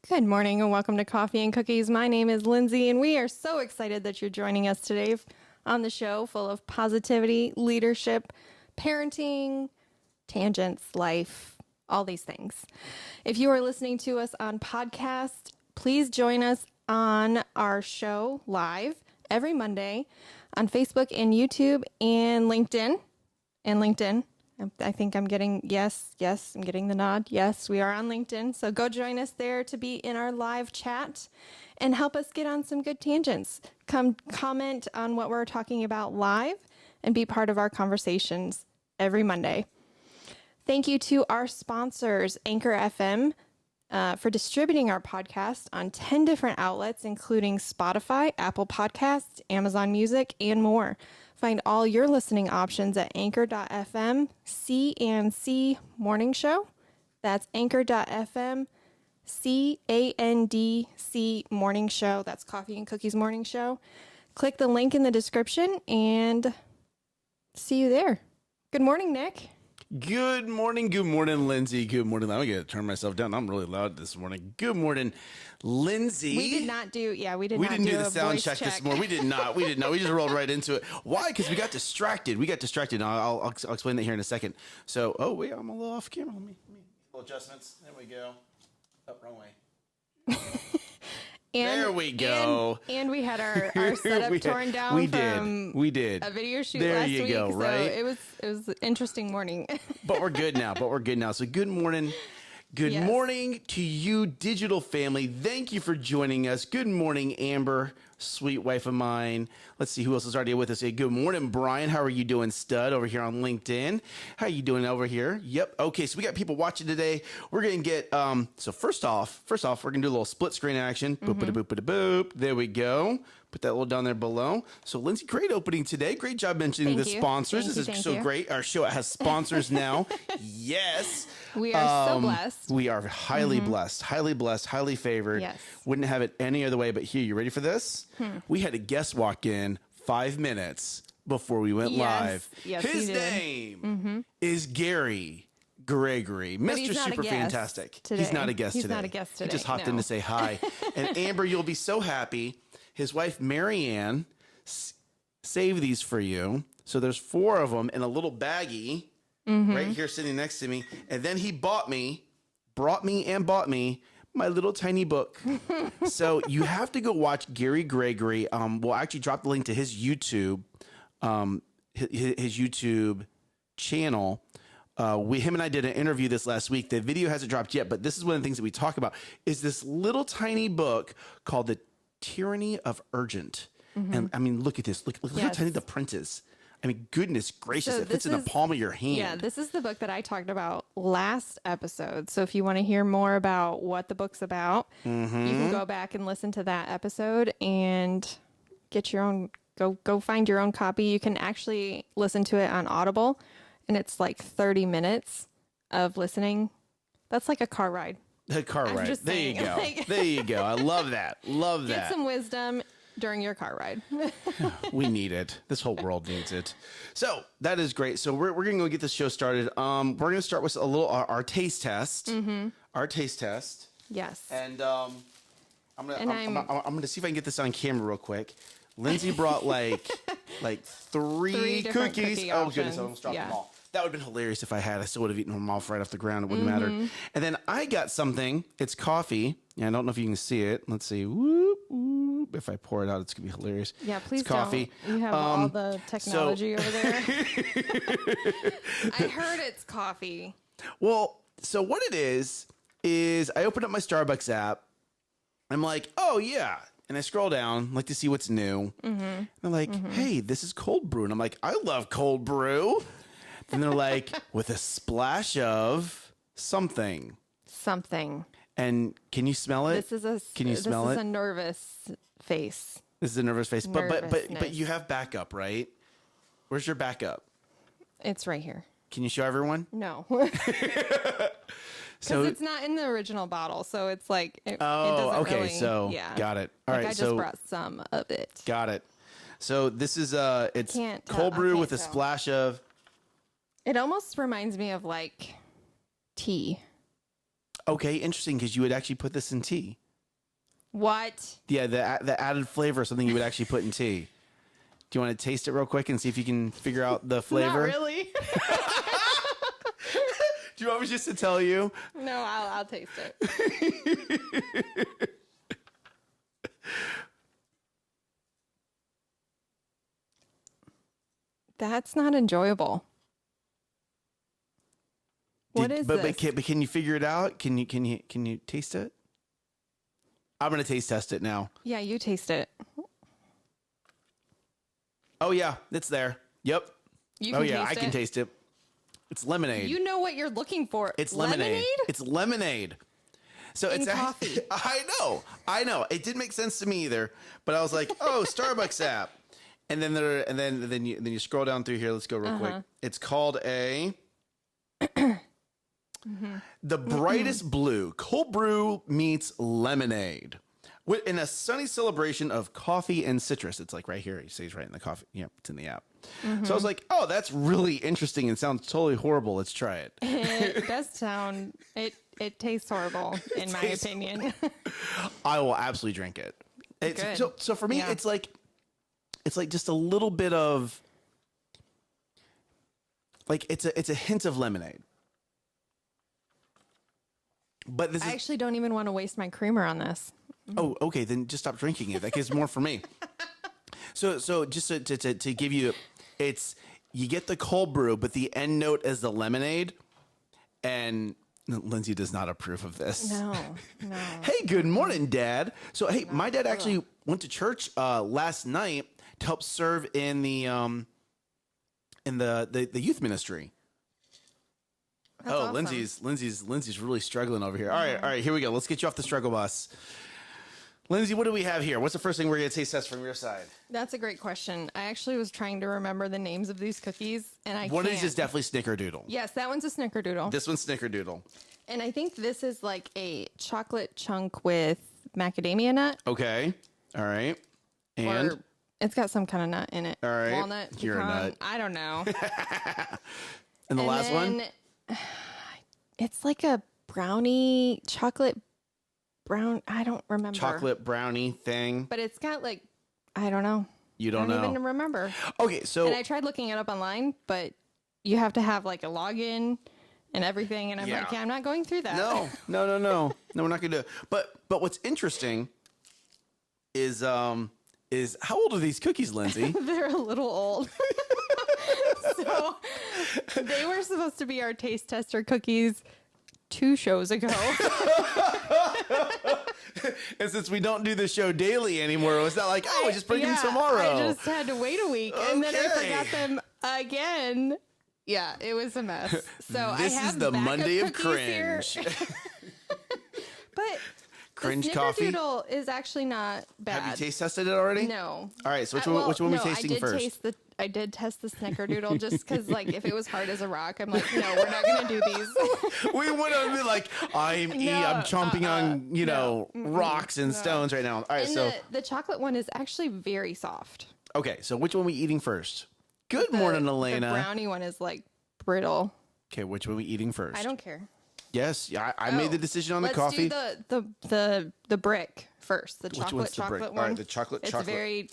Good morning and welcome to Coffee and Cookies. My name is Lindsay and we are so excited that you're joining us today on the show full of positivity, leadership, parenting, tangents, life, all these things. If you are listening to us on podcast, please join us on our show live every Monday on Facebook and YouTube and LinkedIn. I think I'm getting, yes, I'm getting the nod. Yes, we are on LinkedIn. So go join us there to be in our live chat and help us get on some good tangents. Come comment on what we're talking about live and be part of our conversations every Monday. Thank you to our sponsors, Anchor FM, for distributing our podcast on 10 different outlets, including Spotify, Apple Podcasts, Amazon Music, and more. Find all your listening options at anchor.fm C&C Morning Show. That's anchor.fm CANDC Morning Show. That's Coffee and Cookies Morning Show. Click the link in the description and see you there. Good morning, Nick. Good morning, Lindsay. Good morning. I'm going to turn myself down. I'm really loud this morning. Good morning, Lindsay. We didn't do the sound check this morning. We did not. We just rolled right into it. Why? Because we got distracted. I'll explain that here in a second. So, wait, I'm a little off camera. Let me little adjustments. There we go. Oh, wrong way. There we go. And we had our setup torn down. We did a video shoot there last you week. Go, right? So it was an interesting morning. But we're good now. So good morning. Good morning to you, digital family. Thank you for joining us. Good morning, Amber, sweet wife of mine. Let's see who else is already with us. Hey, good morning, Brian. How are you doing, stud, over here on LinkedIn? How are you doing over here? Yep. Okay, so we got people watching today. We're going to get, so first off, we're going to do a little split screen action. Boop. There we go. Put that little down there below. So, Lindsay, great opening today. Great job mentioning the sponsors. This is so great. Our show has sponsors now. Yes. We are so blessed. We are highly blessed, highly favored. Yes. Wouldn't have it any other way. But here, you ready for this? We had a guest walk in 5 minutes before we went live. Yes, his name is Gary Gregory, Mr. Super Fantastic. Today. He's not a guest today. He's not a guest today. He just hopped in to say hi. And Amber, you'll be so happy. His wife, Marianne, saved these for you. So there's 4 of them in a little baggie right here sitting next to me. And then he bought me my little tiny book. So you have to go watch Gary Gregory. We'll actually drop the link to his YouTube, his YouTube channel. Him and I did an interview this last week. The video hasn't dropped yet, but this is one of the things that we talk about is this little tiny book called The Tyranny of Urgent. And I mean, look at this. Look how tiny the print is. I mean, goodness gracious, it fits in the palm of your hand. Yeah, this is the book that I talked about last episode. So if you want to hear more about what the book's about, you can go back and listen to that episode and get your own, go find your own copy. You can actually listen to it on Audible, and it's like 30 minutes of listening. That's like a car ride. A car ride. There you go. There you go. I love that. Get some wisdom during your car ride. We need it. This whole world needs it. So that is great. So we're going to go get this show started. We're going to start with a little our taste test. Our taste test. Yes. And I'm going to see if I can get this on camera real quick. Lindsay brought like 3 cookies. Oh goodness, I almost dropped them all. That would have been hilarious if I had. I still would have eaten them off right off the ground. It wouldn't matter. And then I got something. It's coffee. Yeah, I don't know if you can see it. Let's see. Whoop, whoop. If I pour it out, it's going to be hilarious. Yeah, please it's coffee. don't. You have all the technology over there. I heard it's coffee. Well, so what it is I opened up my Starbucks app. I'm like, oh, yeah. And I scroll down, like to see what's new. And they're like, hey, this is cold brew. And I'm like, I love cold brew. Then they're like, with a splash of something. And can you smell it? Can you smell it? This is a nervous face. This is a nervous face. But you have backup, right? Where's your backup? It's right here. Can you show everyone? No. Because it's not in the original bottle, so it's like it doesn't okay. Really, so got it. All right. I just brought some of it. Got it. So this is it's cold brew with a splash of. It almost reminds me of like tea. Okay, interesting, because you would actually put this in tea. What? Yeah, the added flavor is something you would actually put in tea. Do you want to taste it real quick and see if you can figure out the flavor? Not really. Do you want me just to tell you? No, I'll taste it. That's not enjoyable. What is this? But can you figure it out? Can you taste it? I'm gonna taste test it now. Yeah, you taste it. Oh yeah, it's there. Yep. You can I can taste it. It's lemonade. You know what you're looking for. It's lemonade. It's lemonade. So In it's coffee. I know. It didn't make sense to me either. But I was like, oh, Starbucks app. And then you scroll down through here. Let's go real quick. It's called a the brightest blue cold brew meets lemonade. In a sunny celebration of coffee and citrus. It's like right here. It says right in the coffee. Yeah, it's in the app. So I was like, oh, that's really interesting and sounds totally horrible. Let's try it. It does sound, it tastes horrible, in my opinion. I will absolutely drink it. Good. So for me, it's like just a little bit of, like, it's a hint of lemonade. But I actually don't even want to waste my creamer on this. Oh, okay. Then just stop drinking it. That gives more for me. So just to give you, you get the cold brew, but the end note is the lemonade. And Lindsay does not approve of this. No. Hey, good morning, Dad. So, hey, my dad actually went to church last night to help serve in the youth ministry. That's awesome. Lindsay's really struggling over here. All right, here we go. Let's get you off the struggle bus. Lindsay, what do we have here? What's the first thing we're going to taste test from your side? That's a great question. I actually was trying to remember the names of these cookies, and I One can't. of these is definitely Snickerdoodle. Yes, that one's a Snickerdoodle. This one's Snickerdoodle. And I think this is like a chocolate chunk with macadamia nut. Okay. All right. And Or it's got some kind of nut in it. All right. Walnut, pecan, You're a nut. I don't know. and the last one? It's like a brownie, chocolate brown. I don't remember. Chocolate brownie thing. But it's got like, I don't know. You don't I know. don't even remember. Okay, so And I tried looking it up online, but you have to have like a login and everything. And I'm like, I'm not going through that. No, we're not going to do it. But what's interesting is how old are these cookies, Lindsay? They're a little old. So they were supposed to be our taste tester cookies 2 shows ago. And since we don't do the show daily anymore, it's not like, we just bring them tomorrow. I just had to wait a week, and then I forgot them again. Yeah, it was a mess. So this I have is the backup Monday of cookies cringe. But Cringe the coffee? Snickerdoodle is actually not bad. Have you taste tested it already? No. All right, so which one are we tasting first? I did test the Snickerdoodle just because, like, if it was hard as a rock, I'm like, no, we're not going to do these. We would have been like, I'm chomping on, rocks and stones right now. All right, and so the chocolate one is actually very soft. okay, so which one are we eating first? Good morning, Elena. The brownie one is like brittle. Okay, which one are we eating first? I don't care. Yes, yeah, I made the decision on the Let's coffee. do the brick first. The chocolate brick? one. All right, the chocolate. It's very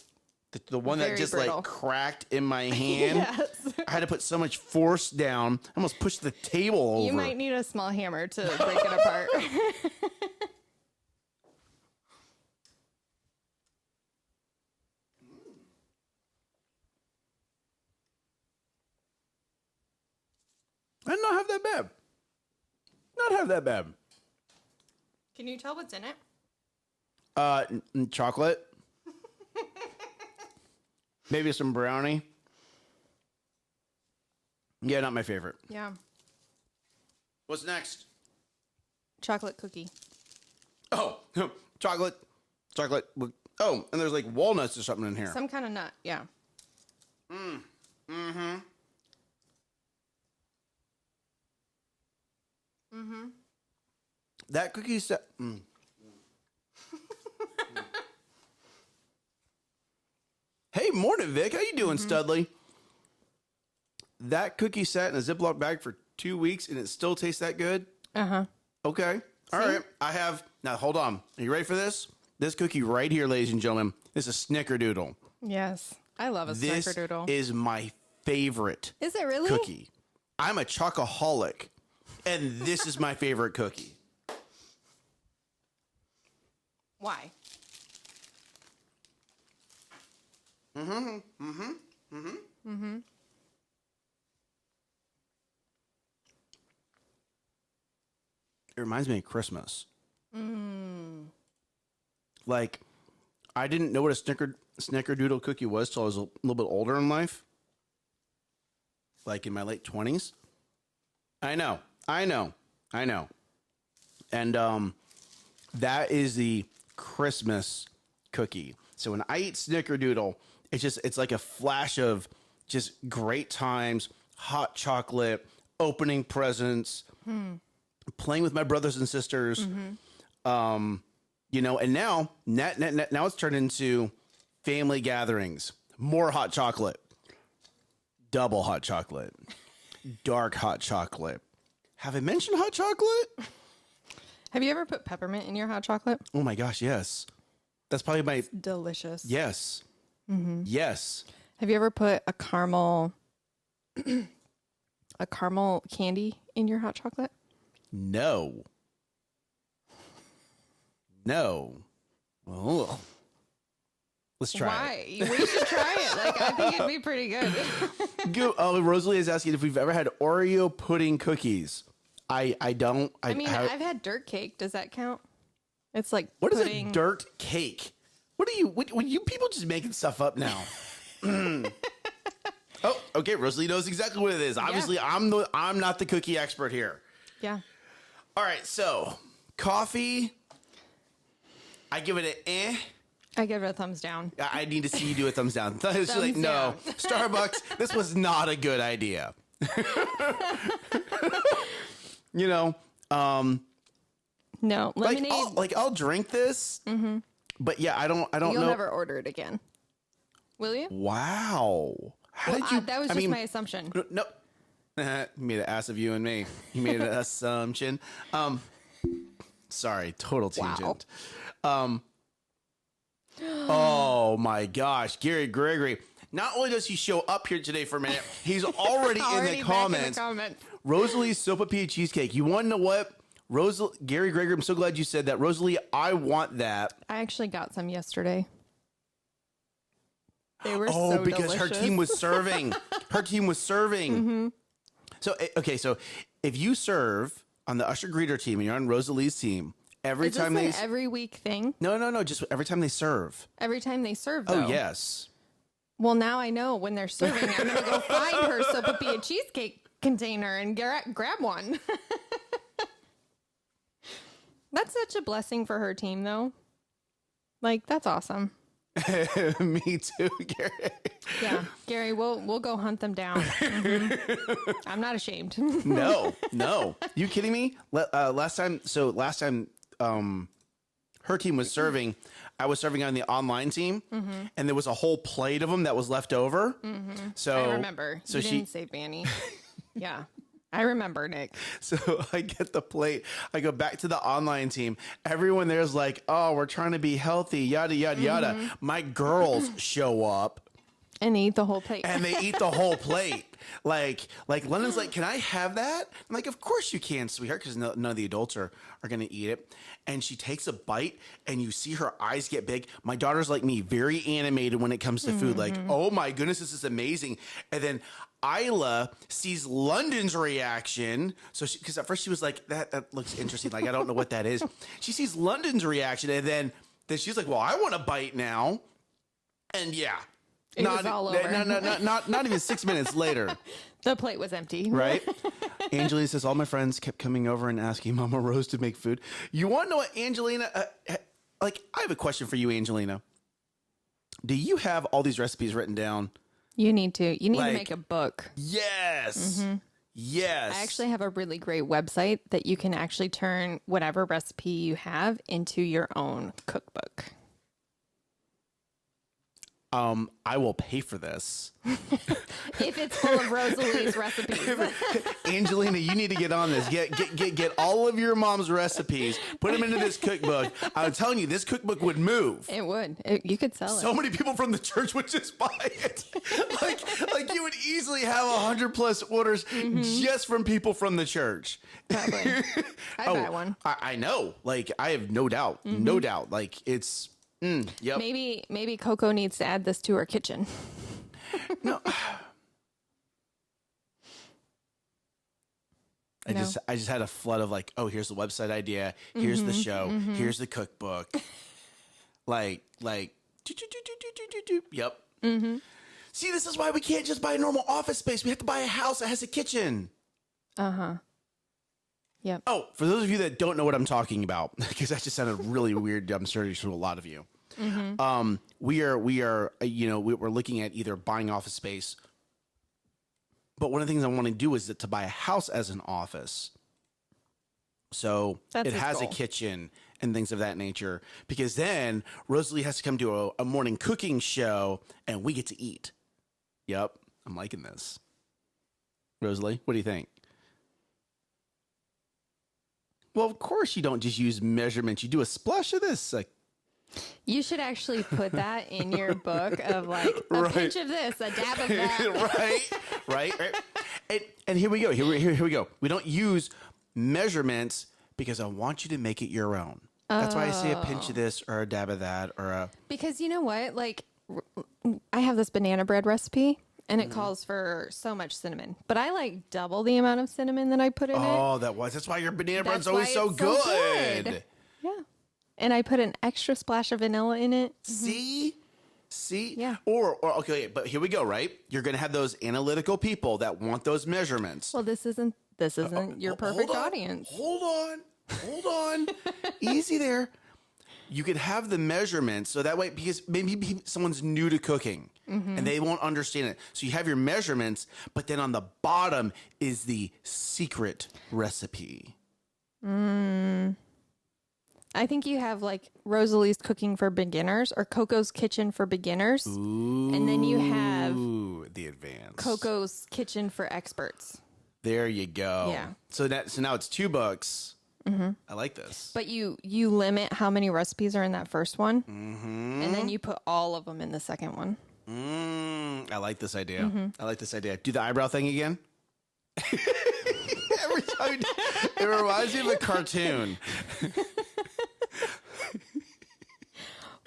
the one that very just brittle. like cracked in my hand. Yes. I had to put so much force down. I almost pushed the table over. You might need a small hammer to break it apart. I did not have that bad. Not have that bad. Can you tell what's in it? Chocolate. Maybe some brownie. Yeah, not my favorite. Yeah. What's next? Chocolate cookie. Oh, chocolate. Oh, and there's like walnuts or something in here. Some kind of nut. Yeah. That cookie set. Hey, morning, Vic. How you doing, Studley? That cookie sat in a Ziploc bag for 2 weeks, and it still tastes that good? Uh-huh. Okay. All right. I have, now hold on. Are you ready for this? This cookie right here, ladies and gentlemen, is a snickerdoodle. Yes. I love a This snickerdoodle. is my favorite Is it really? cookie. I'm a chocoholic, and this is my favorite cookie. Why? It reminds me of Christmas. Like, I didn't know what a snickerdoodle cookie was till I was a little bit older in life. Like in my late 20s. I know. And that is the Christmas cookie. So when I eat snickerdoodle, it's like a flash of just great times, hot chocolate, opening presents, playing with my brothers and sisters. You know, and now it's turned into family gatherings, more hot chocolate, double hot chocolate, dark hot chocolate. Have I mentioned hot chocolate? Have you ever put peppermint in your hot chocolate? Oh my gosh, yes. That's probably my Delicious. yes. Yes. Have you ever put a caramel candy in your hot chocolate? No. Oh. Let's try Why? We should try it. Like, I think it'd be pretty good. it. Rosalie is asking if we've ever had Oreo pudding cookies. I don't. I've had dirt cake. Does that count? It's like What is pudding. a dirt cake? What you people just making stuff up now? Oh, okay. Rosalie knows exactly what it is. Obviously, I'm not the cookie expert here. Yeah. All right, so coffee. I give it an I give it a thumbs down. I need to see you do a thumbs down. It's like, Thumbs no, down. Starbucks, this was not a good idea. You know, No, lemonade. I'll drink this, but yeah, I don't You'll know. never order it again. Will you? Wow, how Well, did you? that was just my assumption. No, you made an ass of you and me. You made an assumption. Sorry, total tangent. Oh my gosh, Gary Gregory. Not only does he show up here today for a minute, he's already, in the comments. Rosalie's sopapilla cheesecake. You want to know what? Gary Gregory, I'm so glad you said that. Rosalie, I want that. I actually got some yesterday. They were because delicious. her team was serving. Her team was serving. So, okay, so if you serve on the Usher Greeter team and you're on Rosalie's team, every Is time this they... an every week thing? No, just every time they serve. Every time they serve, though. Oh, yes. Well, now I know when they're serving, I'm going to go find her sopapilla cheesecake container and grab one. That's such a blessing for her team, though. Like, that's awesome. Me too, Gary. Yeah, Gary, we'll go hunt them down. I'm not ashamed. No. You kidding me? Last time, her team was serving. I was serving on the online team, and there was a whole plate of them that was left over. So I remember. So you didn't save Annie. Yeah, I remember, Nick. So I get the plate. I go back to the online team. Everyone there's like, "Oh, we're trying to be healthy." Yada yada yada. My girls show up And eat the whole plate. and they eat the whole plate. Like London's like, "Can I have that?" I'm like, "Of course you can, sweetheart," because none of the adults are going to eat it. And she takes a bite, and you see her eyes get big. My daughter's like me, very animated when it comes to food. Like, oh my goodness, this is amazing. And then Isla sees London's reaction. So, because at first she was like, that looks interesting. Like, I don't know what that is. She sees London's reaction, and then she's like, well, I want to bite now. And yeah. It was all over. Not even 6 minutes later. The plate was empty. Right? Angelina says, all my friends kept coming over and asking Mama Rose to make food. You want to know what Angelina, I have a question for you, Angelina. Do you have all these recipes written down? You need to. You need to make a book. Yes. Yes. I actually have a really great website that you can actually turn whatever recipe you have into your own cookbook. I will pay for this. If it's full of Rosalie's recipes. Angelina, you need to get on this. Get all of your mom's recipes. Put them into this cookbook. I'm telling you, this cookbook would move. It would. You could sell it. So many people from the church would just buy it. like you would easily have 100+ orders just from people from the church. Probably. I buy one. I know. Like, I have no doubt. No doubt. Like, it's... yep. Maybe Coco needs to add this to her kitchen. No. I just had a flood of like, oh, here's the website idea, here's the show, here's the cookbook. Like yep. See, this is why we can't just buy a normal office space. We have to buy a house that has a kitchen. Yep. Oh, for those of you that don't know what I'm talking about, because that just sounded really weird, I'm sure to a lot of you. We are, we're looking at either buying office space, but one of the things I want to do is to buy a house as an office. So That's it has goal. a kitchen and things of that nature, because then Rosalie has to come to a morning cooking show and we get to eat. Yep. I'm liking this. Rosalie, what do you think? Well, of course you don't just use measurements. You do a splash of this, like, You should actually put that in your book of like a pinch of this, a dab of that. right. And here we go. Here we go. We don't use measurements because I want you to make it your own. That's why I say a pinch of this or a dab of that or a... Because you know what? Like, I have this banana bread recipe and it calls for so much cinnamon, but I like double the amount of cinnamon that I put in it. Oh, that's why your banana bread's That's always why so it's so good. good. Yeah. And I put an extra splash of vanilla in it. See? Yeah. Or okay, but here we go, right? You're going to have those analytical people that want those measurements. Well, this isn't your perfect audience. Hold on. Easy there. You could have the measurements so that way, because maybe someone's new to cooking and they won't understand it. So you have your measurements, but then on the bottom is the secret recipe. I think you have like Rosalie's Cooking for Beginners or Coco's Kitchen for Beginners. Ooh, and then you have the advanced Coco's Kitchen for Experts. There you go. Yeah. So now it's 2 books. I like this. But you limit how many recipes are in that first one. And then you put all of them in the second one. I like this idea. Do the eyebrow thing again. Every time it reminds me of a cartoon.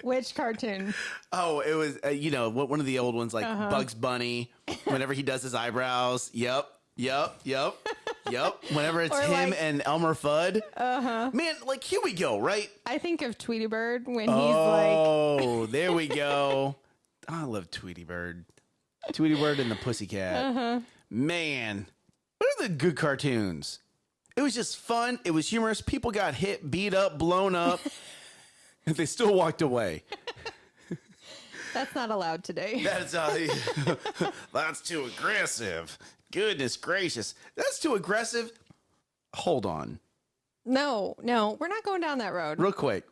Which cartoon? Oh, it was, one of the old ones, like Bugs Bunny, whenever he does his eyebrows. Yep. Whenever it's Or him like- and Elmer Fudd. Man, like, here we go, right? I think of Tweety Bird when he's like... Oh, there we go. I love Tweety Bird. Tweety Bird and the Pussycat. Man, what are the good cartoons? It was just fun. It was humorous. People got hit, beat up, blown up. And they still walked away. That's not allowed today. That's too aggressive. Goodness gracious. That's too aggressive. Hold on. No, we're not going down that road. Real quick.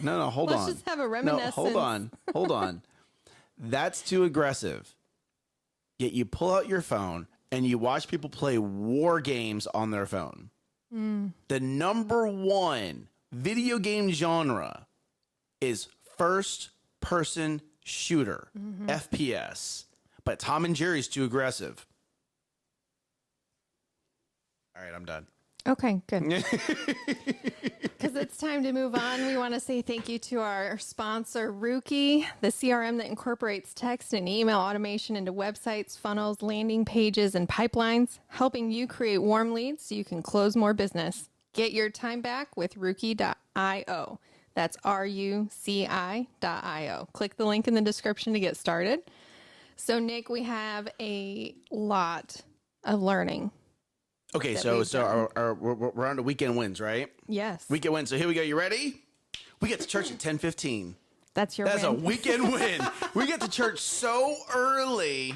No, hold on. Let's just have a reminiscence. No, hold on. That's too aggressive. Yet you pull out your phone and you watch people play war games on their phone. The number 1 video game genre is first-person shooter, FPS. But Tom and Jerry's too aggressive. All right, I'm done. Okay, good. Because it's time to move on. We want to say thank you to our sponsor, Rookie, the CRM that incorporates text and email automation into websites, funnels, landing pages, and pipelines, helping you create warm leads so you can close more business. Get your time back with Rookie.io. That's RUCI.io. Click the link in the description to get started. So, Nick, we have a lot of learning. Okay, so we're on to weekend wins, right? Yes. Weekend wins. So here we go. You ready? We get to church at 10:15. That's That's win. a weekend win. We get to church so early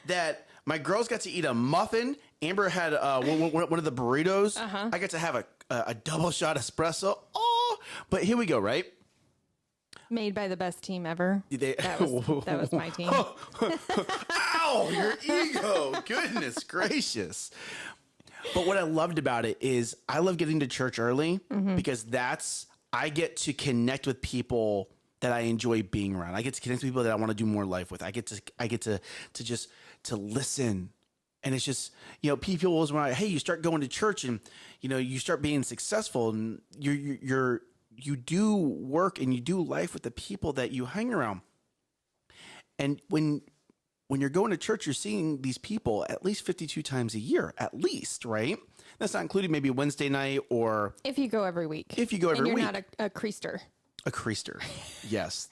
that my girls got to eat a muffin. Amber had one of the burritos. I got to have a double shot espresso. Oh, but here we go, right? Made by the best team ever. That was my team. Ow, your ego. Goodness gracious. But what I loved about it is I love getting to church early because I get to connect with people that I enjoy being around. I get to connect with people that I want to do more life with. I get to just to listen. And it's just, people always want, hey, you start going to church and, you start being successful and you do work and you do life with the people that you hang around. And when you're going to church, you're seeing these people at least 52 times a year, at least, right? That's not including maybe Wednesday night or... If you go every week. If you go every week. And you're not a creaster. A creaster. Yes.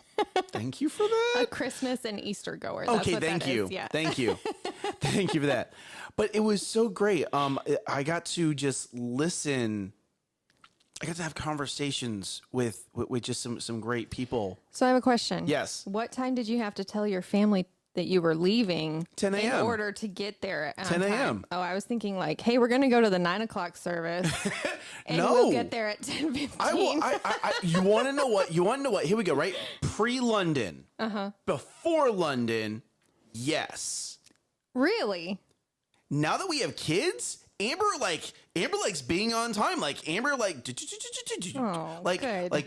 Thank you for that. A Christmas and Easter goer. Okay, thank you. Yeah. Thank you. Thank you for that. But it was so great. I got to just listen. I got to have conversations with just some great people. So I have a question. Yes. What time did you have to tell your family that you were leaving 10 a.m. in order to get there on 10 a.m. time? Oh, I was thinking like, hey, we're going to go to the 9:00 service and No. we'll get there at 10:15. You want to know what? Here we go, right? Pre-London. Before London, yes. Really? Now that we have kids, Amber likes being on time. Like Amber good.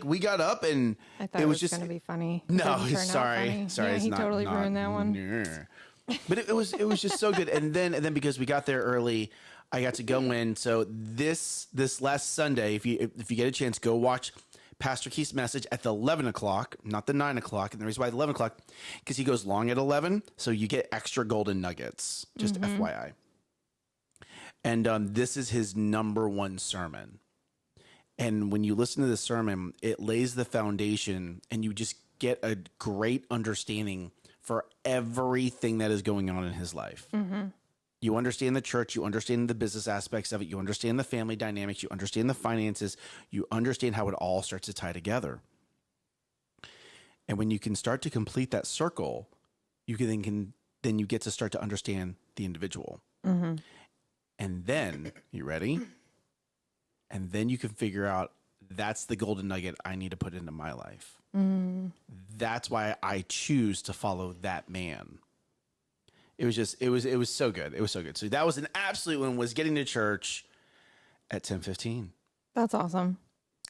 we got up and I thought it was just just going to be funny. No, Didn't turn out sorry. funny. Sorry, yeah, it's he not, totally not, ruined that one. But it was just so good. And then because we got there early, I got to go in. So this last Sunday, if you get a chance, go watch Pastor Keith's message at the 11 o'clock, not the 9 o'clock. And the reason why the 11 o'clock, because he goes long at 11. So you get extra golden nuggets, just FYI. And this is his number one sermon. And when you listen to the sermon, it lays the foundation and you just get a great understanding for everything that is going on in his life. You understand the church, you understand the business aspects of it, you understand the family dynamics, you understand the finances, you understand how it all starts to tie together. And when you can start to complete that circle, you then you get to start to understand the individual. And then, you ready? And then you can figure out that's the golden nugget I need to put into my life. That's why I choose to follow that man. It was so good. It was so good. So that was an absolute one, was getting to church at 10:15. That's awesome.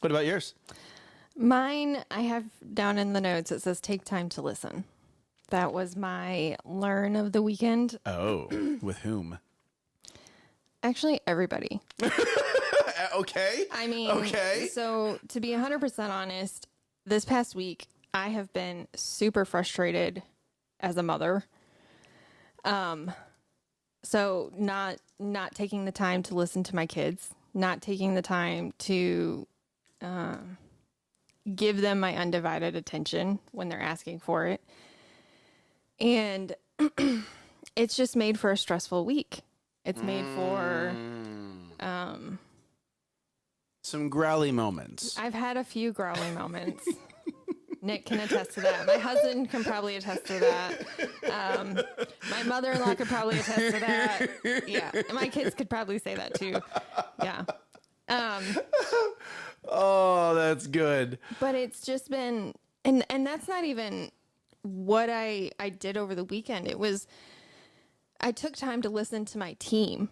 What about yours? Mine, I have down in the notes, it says take time to listen. That was my learn of the weekend. Oh, with whom? Actually, everybody. Okay. I mean, okay. So to be 100% honest, this past week, I have been super frustrated as a mother. So not taking the time to listen to my kids, not taking the time to give them my undivided attention when they're asking for it. And it's just made for a stressful week. It's made for some growly moments. I've had a few growly moments. Nick can attest to that. My husband can probably attest to that. My mother-in-law could probably attest to that. Yeah. And my kids could probably say that too. Yeah. Oh, that's good. But it's just been, and that's not even what I did over the weekend. It was, I took time to listen to my team.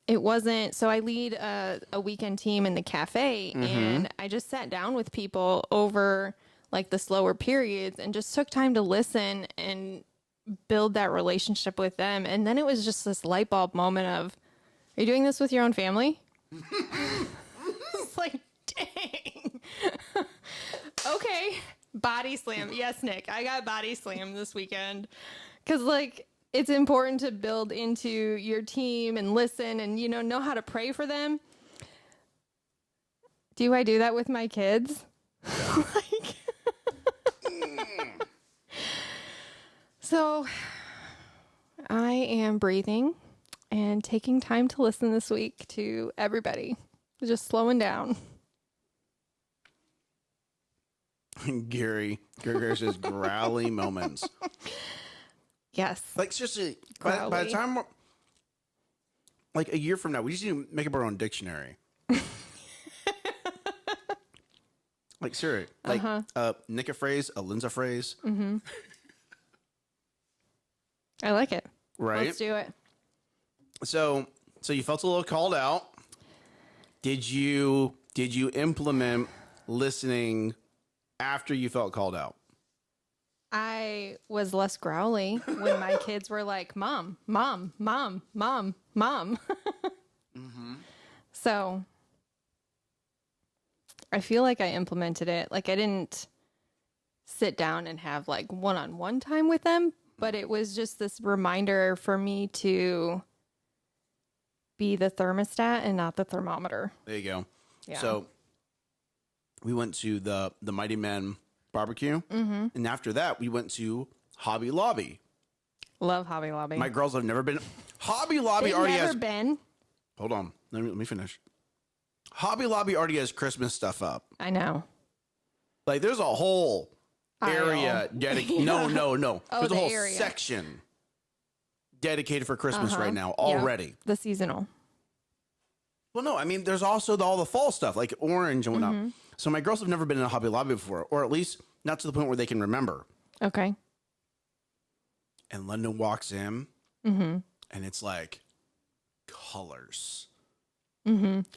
It wasn't, so I lead a weekend team in the cafe, and I just sat down with people over like the slower periods and just took time to listen and build that relationship with them. And then it was just this light bulb moment of, are you doing this with your own family? It's like, dang. Okay. Body slam. Yes, Nick, I got body slam this weekend. Cause like, it's important to build into your team and listen and, know how to pray for them. Do I do that with my kids? So I am breathing and taking time to listen this week to everybody. Just slowing down. Gary says growly moments. Yes. Like seriously, by the time like a year from now, we just need to make up our own dictionary. Like, sure. Like, Nick a phrase, a Lindsay phrase. Mm-hmm. I like it. Right. Let's do it. So you felt a little called out. Did you implement listening after you felt called out? I was less growly when my kids were like, Mom, Mom, Mom, Mom, Mom. So I feel like I implemented it. Like I didn't sit down and have like one-on-one time with them, but it was just this reminder for me to be the thermostat and not the thermometer. There you go. Yeah. So we went to the Mighty Men barbecue, and after that we went to Hobby Lobby. Love Hobby Lobby. My girls have never been. Hobby Lobby They've already never has. been. Hold on, let me finish. Hobby Lobby already has Christmas stuff up. I know. Like there's a whole area dedicated. Yeah. No. Oh, There's a the whole area. section dedicated for Christmas right now already. Yeah. The seasonal. Well, no, I mean there's also all the fall stuff like orange and whatnot. So my girls have never been in a Hobby Lobby before, or at least not to the point where they can remember. Okay. And London walks in, and it's like colors.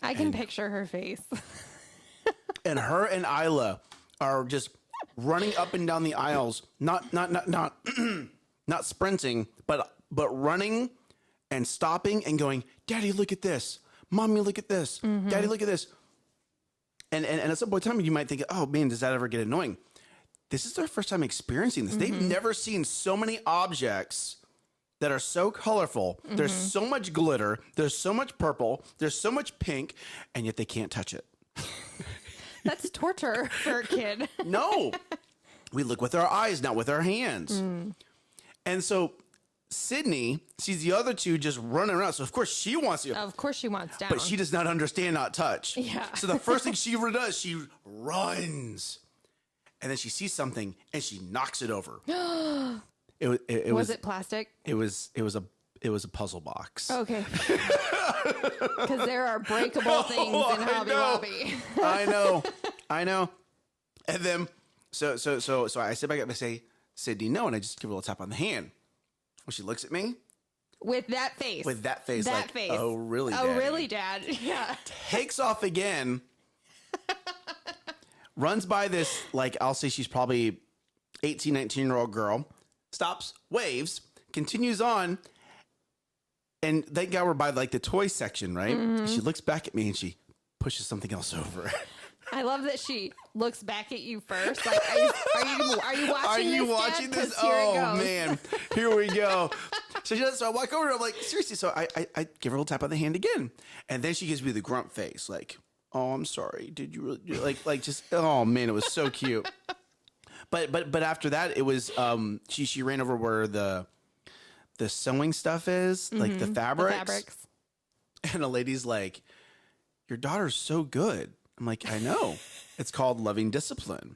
I can picture her face. And her and Isla are just running up and down the aisles, not not sprinting, but running and stopping and going, Daddy, look at this. Mommy, look at this. Daddy, look at this. And at some point in time, you might think, oh man, does that ever get annoying? This is their first time experiencing this. They've never seen so many objects that are so colorful. There's so much glitter. There's so much purple. There's so much pink, and yet they can't touch it. That's torture for a kid. No, we look with our eyes, not with our hands. And so Sydney sees the other two just running around. So of course she wants to. Of course she wants down. But she does not understand not touch. Yeah. So the first thing she does, she runs. And then she sees something and she knocks it over. Was it plastic? It was a puzzle box. Okay. Because there are breakable things in Hobby Lobby. I know. And then so I sit back up and I say, Sydney, no, and I just give her a little tap on the hand. When she looks at me. With that face. Like, oh, really, Oh, Daddy? really, Dad? Yeah. Takes off again. Runs by this, like, I'll say she's probably 18, 19-year-old girl. Stops, waves, continues on. And thank God we're by, like, the toy section, right? She looks back at me and she pushes something else over. I love that she looks back at you first. Like, are you watching Are you this, watching Dad? this? 'Cause here it Oh, goes. man. Here we go. So I walk over and I'm like, seriously. So I give her a little tap on the hand again. And then she gives me the grunt face. Like, oh, I'm sorry. Did you really like just, oh man, it was so cute. But after that, it was, she ran over where the sewing stuff is, like the fabrics. The fabrics. And a lady's like, your daughter's so good. I'm like, I know. It's called loving discipline.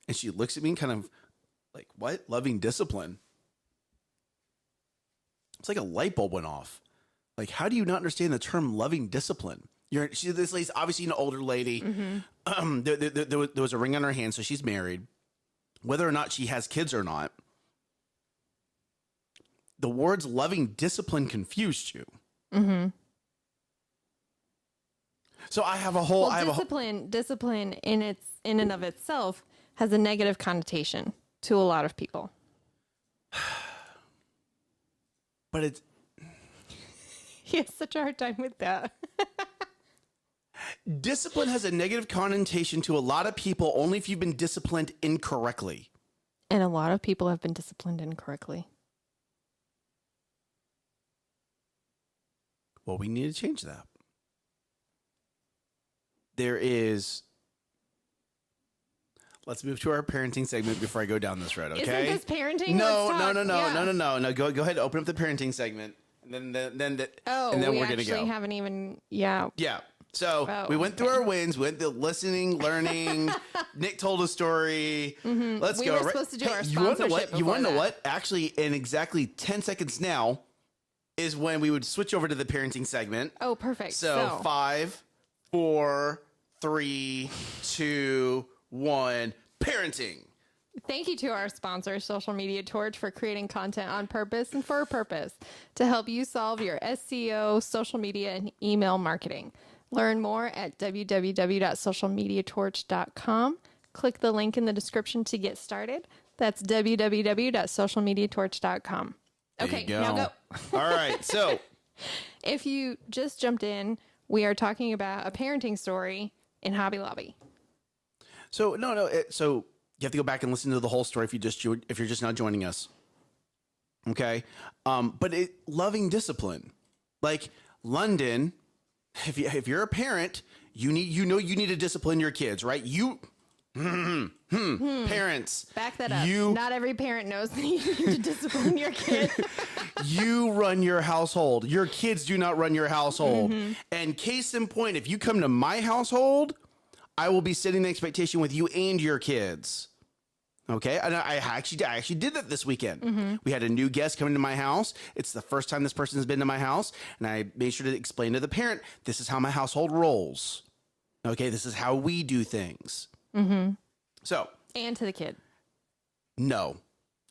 And she looks at me and kind of like, what? Loving discipline? It's like a light bulb went off. Like, how do you not understand the term loving discipline? This lady's obviously an older lady. There was a ring on her hand, so she's married. Whether or not she has kids or not, the words loving discipline confused you. So I have a whole. Discipline in and of itself has a negative connotation to a lot of people. But it's He has such a hard time with that. discipline has a negative connotation to a lot of people only if you've been disciplined incorrectly. And a lot of people have been disciplined incorrectly. Well, we need to change that. There is. Let's move to our parenting segment before I go down this road, okay? Isn't this parenting? No. Yeah. Go ahead, open up the parenting segment, and then We we're gonna go. haven't even. Yeah. Yeah. So Oh, we went through our wins. We went through listening, learning. Nick told a story. Let's We go. were supposed to do our you wanna know sponsorship what? You want to know before what? Actually, in exactly 10 seconds now is when we would switch over to the parenting segment. Oh, perfect. So 5, 4, 3, 2, 1, parenting. Thank you to our sponsor, Social Media Torch, for creating content on purpose and for a purpose to help you solve your SEO, social media, and email marketing. Learn more at www.socialmediatorch.com. Click the link in the description to get started. That's www.socialmediatorch.com. Okay, now go. All right, so if you just jumped in, we are talking about a parenting story in Hobby Lobby. So so you have to go back and listen to the whole story if you're just now joining us. Okay, but loving discipline, like London. If you're a parent, you need to discipline your kids, right? Parents, back that up. Not every parent knows that you need to discipline your kid. You run your household. Your kids do not run your household. And case in point, if you come to my household, I will be setting the expectation with you and your kids. Okay, and I actually did that this weekend. We had a new guest coming to my house. It's the first time this person has been to my house, and I made sure to explain to the parent, this is how my household rolls. Okay, this is how we do things. So, and to the kid. No,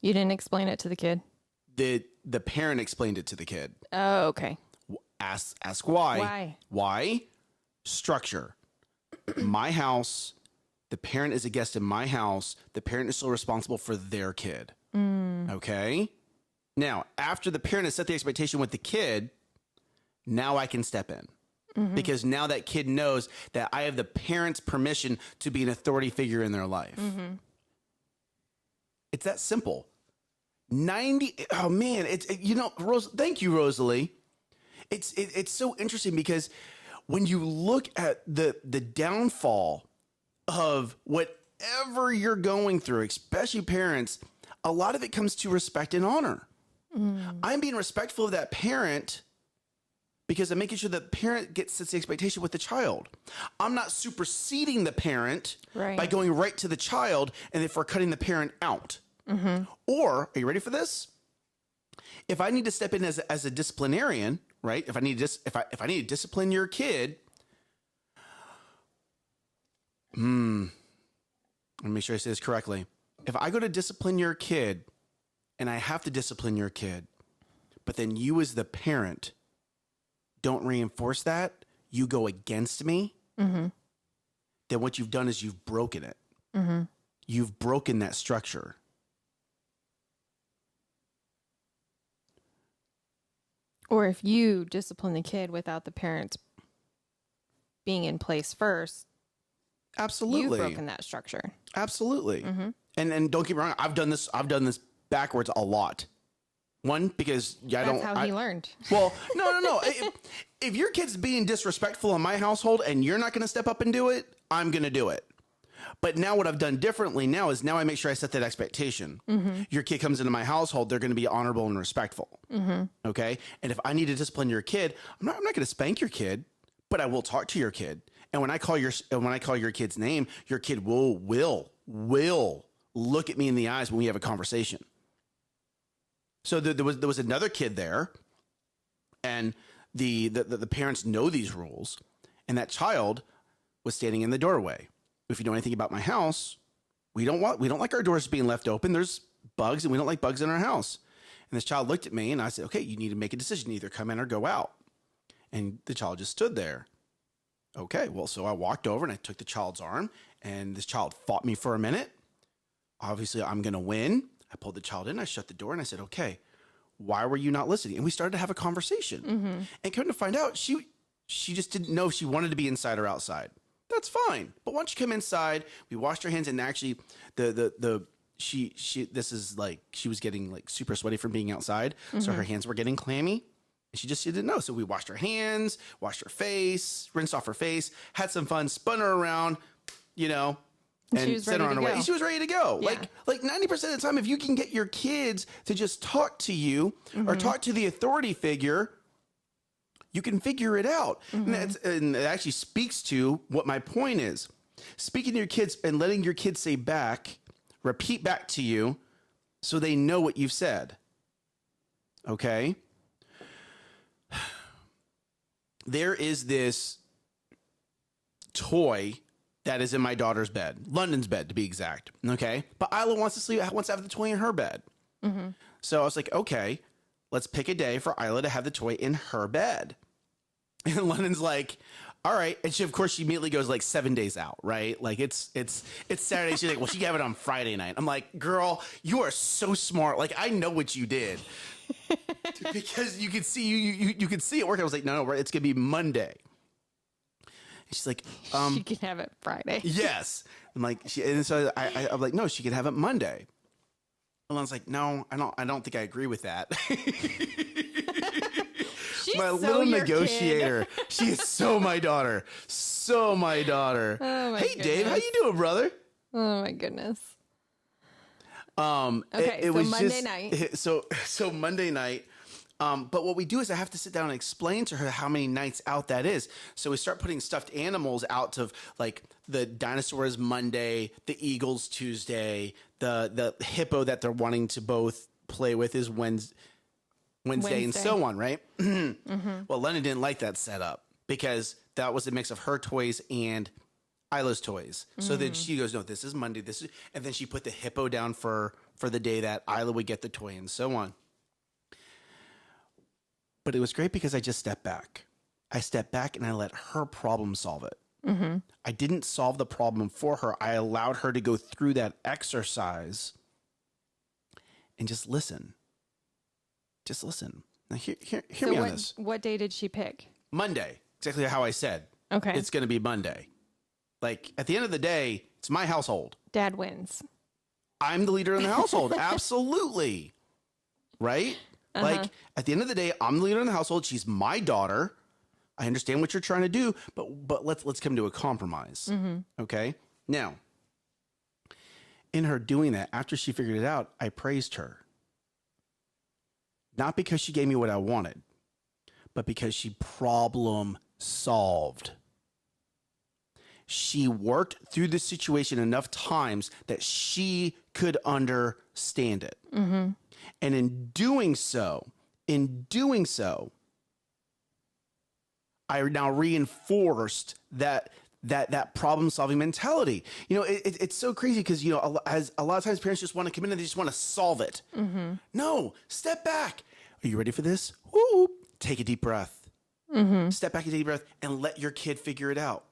you didn't explain it to the kid. The parent explained it to the kid. Oh, okay. Ask why. Why? Structure. My house. The parent is a guest in my house. The parent is still responsible for their kid. Okay? Now, after the parent has set the expectation with the kid, now I can step in. Because now that kid knows that I have the parent's permission to be an authority figure in their life. It's that simple. Oh man, thank you, Rosalie. It's so interesting because when you look at the downfall of whatever you're going through, especially parents, a lot of it comes to respect and honor. I'm being respectful of that parent because I'm making sure the parent sets the expectation with the child. I'm not superseding the parent by going right to the child and therefore cutting the parent out. Or, are you ready for this? If I need to step in as a disciplinarian, right? If I need to discipline your kid, let me make sure I say this correctly. If I go to discipline your kid and I have to discipline your kid, but then you as the parent don't reinforce that, you go against me, then what you've done is you've broken it. You've broken that structure. Or if you discipline the kid without the parents being in place first, absolutely, you've broken that structure. Absolutely. And don't get me wrong, I've done this backwards a lot. One, because That's how he learned. Well, no. If your kid's being disrespectful in my household and you're not going to step up and do it, I'm going to do it. But now what I've done differently now is I make sure I set that expectation. Your kid comes into my household, they're going to be honorable and respectful. Okay? And if I need to discipline your kid, I'm not going to spank your kid, but I will talk to your kid. And when I call your kid's name, your kid will look at me in the eyes when we have a conversation. So there was another kid there, and the parents know these rules, and that child was standing in the doorway. If you know anything about my house, we don't like our doors being left open. There's bugs, and we don't like bugs in our house. And this child looked at me, and I said, "Okay, you need to make a decision. Either come in or go out." And the child just stood there. Okay, well, so I walked over and I took the child's arm, and this child fought me for a minute. Obviously, I'm going to win. I pulled the child in, I shut the door, and I said, "Okay, why were you not listening?" And we started to have a conversation. And come to find out, she just didn't know if she wanted to be inside or outside. That's fine. But once you come inside, we washed our hands, and actually she was getting like super sweaty from being outside. So her hands were getting clammy. And she didn't know. So we washed her hands, washed her face, rinsed off her face, had some fun, spun her around, and sent her on her way. She was ready to go. Yeah. Like 90% of the time, if you can get your kids to just talk to you or talk to the authority figure, you can figure it out. And it actually speaks to what my point is. Speaking to your kids and letting your kids repeat back to you so they know what you've said. Okay? There is this toy that is in my daughter's bed, London's bed to be exact. Okay. But Isla wants to have the toy in her bed. So I was like, okay, let's pick a day for Isla to have the toy in her bed. And London's like, all right. And she immediately goes like 7 days out, right? Like it's Saturday. She's like, well, she can have it on Friday night. I'm like, girl, you are so smart. Like, I know what you did. Because you could see you could see it work. I was like, no, it's gonna be Monday. And she's like, she can have it Friday. Yes. I'm like, so I'm like, no, she can have it Monday. And I was like, no, I don't think I agree with that. She's my little negotiator. She is so my daughter. So my daughter. Oh my hey, goodness. Dave, how you doing, brother? Oh my goodness. Okay, so Monday night. So Monday night. But what we do is I have to sit down and explain to her how many nights out that is. So we start putting stuffed animals out of like the dinosaurs Monday, the eagles Tuesday, the hippo that they're wanting to both play with is Wednesday. And so on, right? Well, Lennon didn't like that setup because that was a mix of her toys and Isla's toys. So then she goes, no, this is Monday. And then she put the hippo down for the day that Isla would get the toy and so on. But it was great because I just stepped back. I stepped back and I let her problem solve it. I didn't solve the problem for her. I allowed her to go through that exercise and just listen. Just listen. Now, hear me on this. What day did she pick? Monday. Exactly how I said. Okay. It's going to be Monday. Like, at the end of the day, it's my household. Dad wins. I'm the leader in the household. Absolutely. Right? Like, at the end of the day, I'm the leader in the household. She's my daughter. I understand what you're trying to do, but let's come to a compromise. Okay? Now, in her doing that, after she figured it out, I praised her. Not because she gave me what I wanted, but because she problem solved. She worked through the situation enough times that she could understand it. And in doing so, I now reinforced that problem-solving mentality. You know, it's so crazy because, you know, as a lot of times parents just want to come in and they just want to solve it. No, step back. Are you ready for this? Woo! Take a deep breath. Step back and take a deep breath and let your kid figure it out.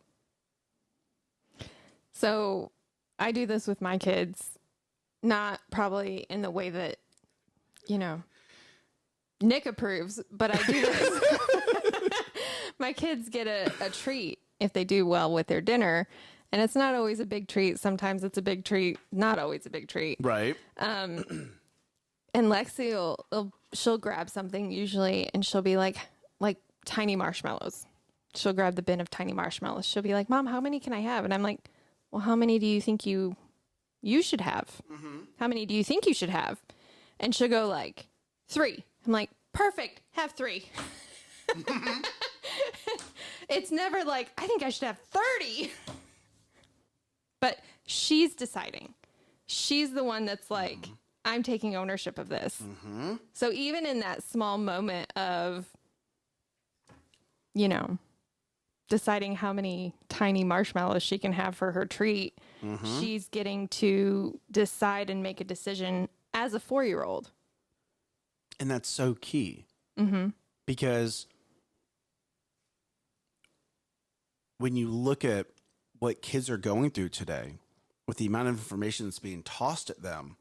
So I do this with my kids, not probably in the way that, you know, Nick approves, but I do this. My kids get a treat if they do well with their dinner. And it's not always a big treat. Sometimes it's a big treat, not always a big treat. Right. And Lexi she'll grab something usually and she'll be like tiny marshmallows. She'll grab the bin of tiny marshmallows. She'll be like, Mom, how many can I have? And I'm like, well, how many do you think you should have? How many do you think you should have? And she'll go like 3. I'm like, perfect. Have 3. It's never like, I think I should have 30. But she's deciding. She's the one that's like, I'm taking ownership of this. So even in that small moment of, you know, deciding how many tiny marshmallows she can have for her treat, she's getting to decide and make a decision as a 4-year-old. And that's so key. Because when you look at what kids are going through today, with the amount of information that's being tossed at them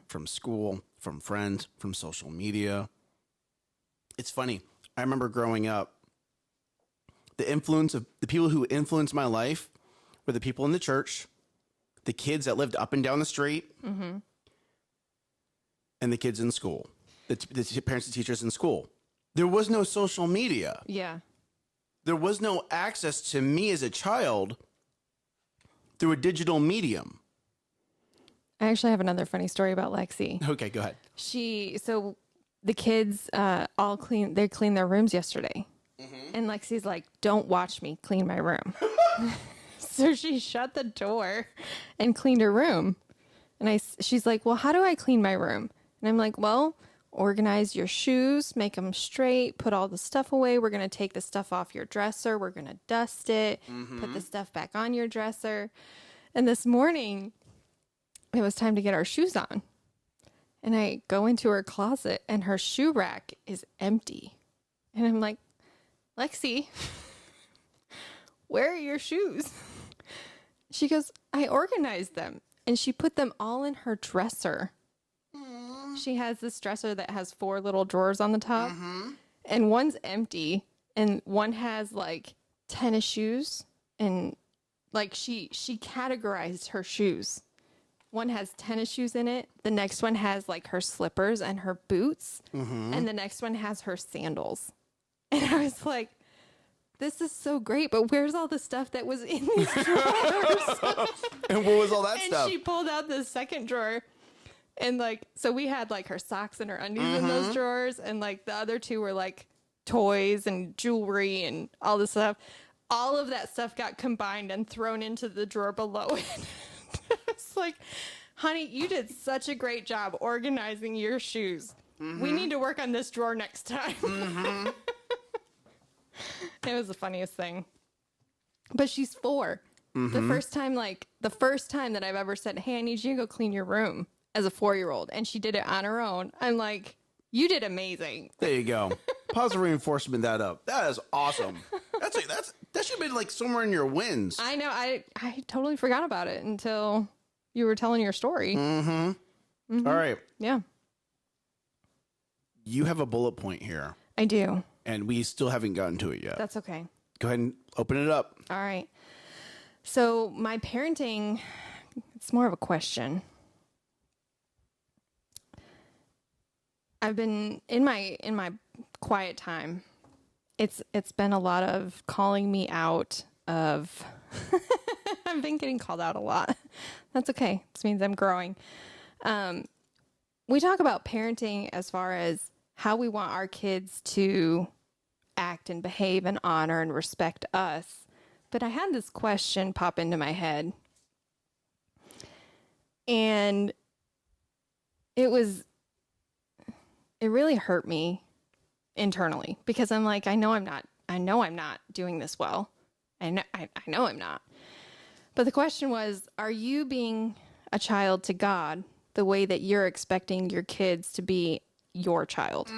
from school, from friends, from social media, it's funny. I remember growing up, the influence of the people who influenced my life were the people in the church, the kids that lived up and down the street, and the kids in school, the parents and teachers in school. There was no social media. Yeah. There was no access to me as a child through a digital medium. I actually have another funny story about Lexi. Okay, go ahead. So the kids they cleaned their rooms yesterday. And Lexi's like, don't watch me clean my room. So she shut the door and cleaned her room. And she's like, well, how do I clean my room? And I'm like, well, organize your shoes, make them straight, put all the stuff away. We're going to take the stuff off your dresser. We're going to dust it, put the stuff back on your dresser. And this morning, it was time to get our shoes on. And I go into her closet and her shoe rack is empty. And I'm like, Lexi, where are your shoes? She goes, I organized them. And she put them all in her dresser. She has this dresser that has 4 little drawers on the top. And one's empty. And one has like tennis shoes. And like she categorized her shoes. One has tennis shoes in it. The next one has like her slippers and her boots. And the next one has her sandals. And I was like, this is so great, but where's all the stuff that was in these drawers? And what was all that stuff? And she pulled out the second drawer. And like, so we had like her socks and her undies in those drawers. And like the other 2 were like toys and jewelry and all this stuff. All of that stuff got combined and thrown into the drawer below it. It's like, honey, you did such a great job organizing your shoes. We need to work on this drawer next time. It was the funniest thing. But she's 4. The first time that I've ever said, hey, I need you to go clean your room as a 4-year-old. And she did it on her own. I'm like, you did amazing. There you go. Positive reinforcement that up. That is awesome. That should have been like somewhere in your wins. I know. I totally forgot about it until you were telling your story. All right. Yeah. You have a bullet point here. I do. And we still haven't gotten to it yet. That's okay. Go ahead and open it up. All right. So my parenting, it's more of a question. I've been in my quiet time. It's been a lot of calling me out of I've been getting called out a lot. That's okay. This means I'm growing. We talk about parenting as far as how we want our kids to act and behave and honor and respect us. But I had this question pop into my head. And it really hurt me internally because I'm like, I know I'm not doing this well. I know I'm not. But the question was, are you being a child to God the way that you're expecting your kids to be your child?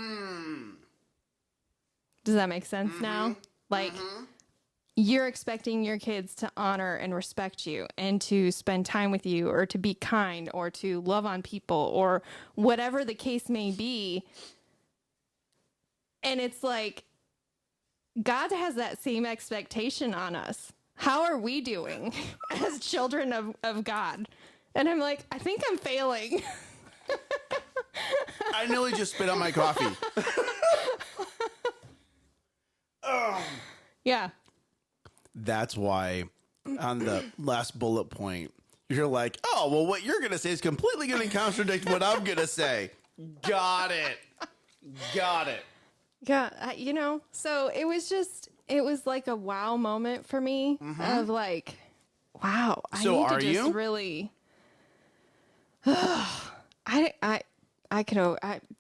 Does that make sense now? Like, you're expecting your kids to honor and respect you and to spend time with you or to be kind or to love on people or whatever the case may be. And it's like, God has that same expectation on us. How are we doing as children of God? And I'm like, I think I'm failing. I nearly just spit on my coffee. Yeah. That's why on the last bullet point, you're like, oh, well, what you're going to say is completely going to contradict what I'm going to say. Got it. Yeah. So it was like a wow moment for me of like, wow, really,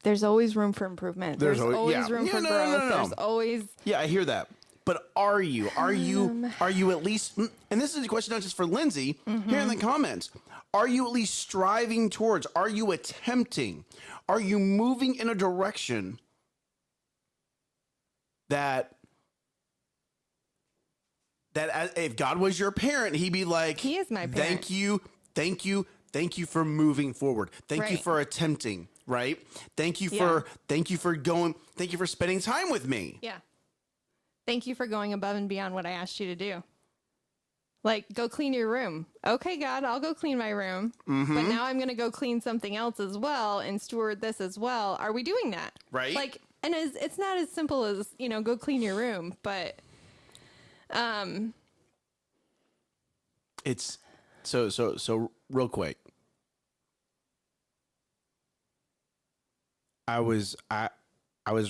there's always room for improvement. There's always room for growth. There's always. Yeah, I hear that. But are you at least, and this is a question not just for Lindsay, here in the comments, are you at least striving towards, are you attempting, are you moving in a direction that if God was your parent, he'd be like, he is my parent. Thank you for moving forward. Thank you for attempting, right? Thank you for spending time with me. Yeah. Thank you for going above and beyond what I asked you to do. Like, go clean your room. Okay, God, I'll go clean my room. But now I'm going to go clean something else as well and steward this as well. Are we doing that? Right. Like, and it's not as simple as, go clean your room, but it's so real quick. I was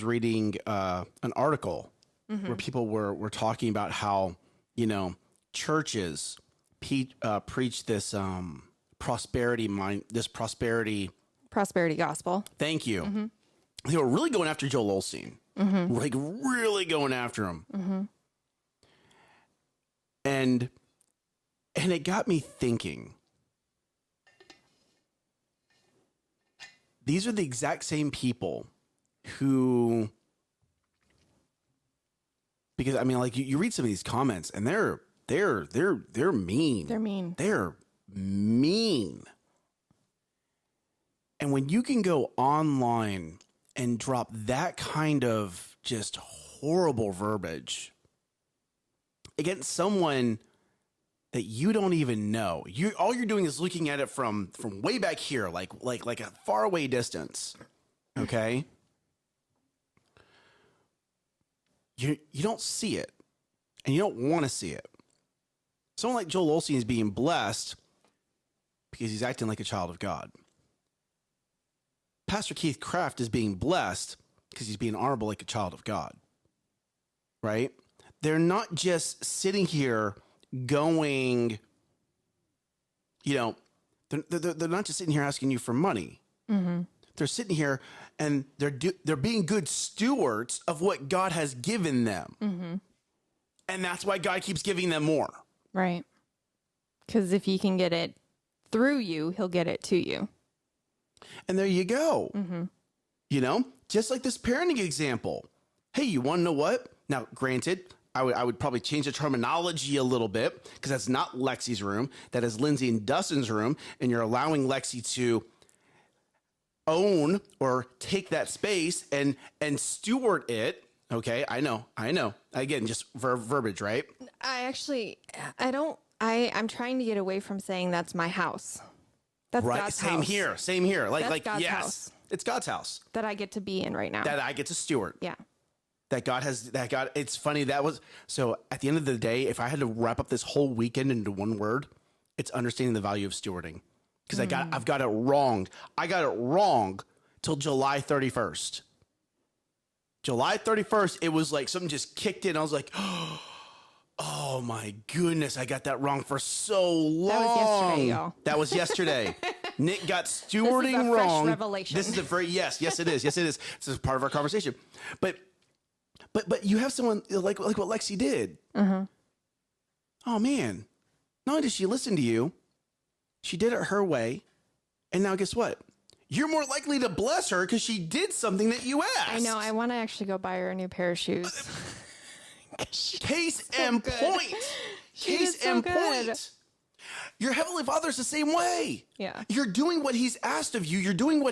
reading an article where people were talking about how, churches preach this prosperity gospel. Prosperity gospel. Thank you. they were really going after Joel Osteen, like really going after him. And it got me thinking, these are the exact same people who, because I mean, like you read some of these comments and they're mean. They're mean. They're mean. And when you can go online and drop that kind of just horrible verbiage against someone that you don't even know, all you're doing is looking at it from way back here, like a far away distance. Okay, you don't see it, and you don't want to see it. Someone like Joel Osteen is being blessed because he's acting like a child of God. Pastor Keith Kraft is being blessed because he's being honorable like a child of God, right? They're not just sitting here going, they're not just sitting here asking you for money. They're sitting here and they're being good stewards of what God has given them. And that's why God keeps giving them more. Right. Because if he can get it through you, he'll get it to you. And there you go. Just like this parenting example. Hey, you want to know what? Now, granted, I would probably change the terminology a little bit because that's not Lexi's room. That is Lindsay and Dustin's room. And you're allowing Lexi to own or take that space and steward it. Okay, I know. Again, just verbiage, right? I'm trying to get away from saying that's my house. That's right. God's Same house. here. Same here. Like God's yes, house. It's God's house That I get to be in right now. that I get to steward. Yeah. That God has. It's funny. So at the end of the day, if I had to wrap up this whole weekend into one word, it's understanding the value of stewarding. Because I've got it wrong. I got it wrong till July 31st. July 31st, it was like something just kicked in. I was like, oh my goodness, I got that wrong for so long. That was yesterday, y'all. That was yesterday. Nick got stewarding this is a wrong. Fresh revelation. This is a very yes, it is. Yes, it is. This is part of our conversation. But you have someone like what Lexi did. Oh man, not only did she listen to you, she did it her way, and now guess what? You're more likely to bless her because she did something that you asked. I know. I want to actually go buy her a new pair of shoes. Case in point. Case in point. Your Heavenly Father's the same way. Yeah. You're doing what He's asked of you. You're doing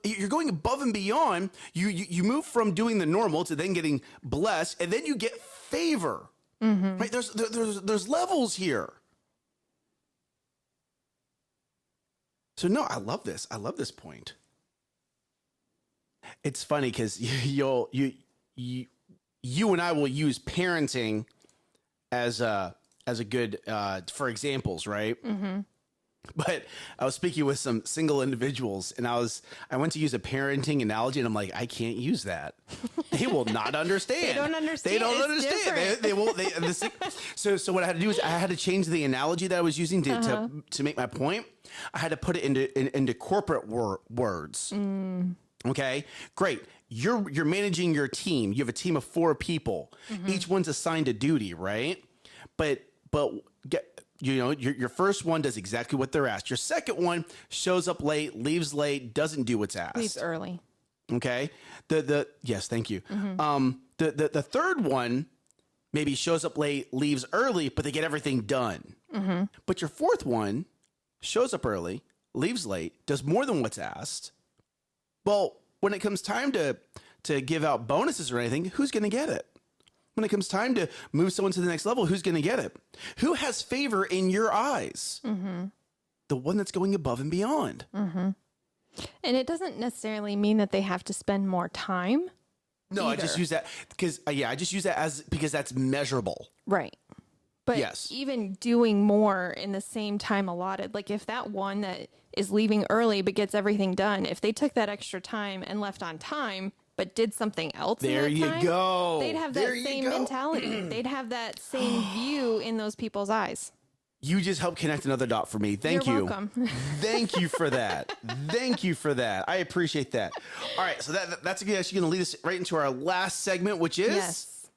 you're going above and beyond. You move from doing the normal to then getting blessed, and then you get favor. Right? There's levels here. So no, I love this. I love this point. It's funny because you and I will use parenting as a good for examples, right? But I was speaking with some single individuals, and I went to use a parenting analogy, and I'm like, I can't use that. They will not understand. They don't understand. They won't. So what I had to do is I had to change the analogy that I was using to make my point. I had to put it into corporate words. Okay, great. You're managing your team. You have a team of 4 people. Each one's assigned a duty, right? But your first one does exactly what they're asked. Your second one shows up late, leaves late, doesn't do what's asked. Leaves early. Okay. Yes, thank you. The third one maybe shows up late, leaves early, but they get everything done. But your fourth one shows up early, leaves late, does more than what's asked. Well, when it comes time to give out bonuses or anything, who's going to get it? When it comes time to move someone to the next level, who's going to get it? Who has favor in your eyes? The one that's going above and beyond. And it doesn't necessarily mean that they have to spend more time. No, either. I just use that because that's measurable. Right. But yes, even doing more in the same time allotted, like if that one that is leaving early but gets everything done, if they took that extra time and left on time but did something else, there in that you time, go. They'd have that same mentality. They'd have that same view in those people's eyes. You just helped connect another dot for me. Thank You're you. welcome. Thank you for that. Thank you for that. I appreciate that. All right, so that's actually going to lead us right into our last segment, which is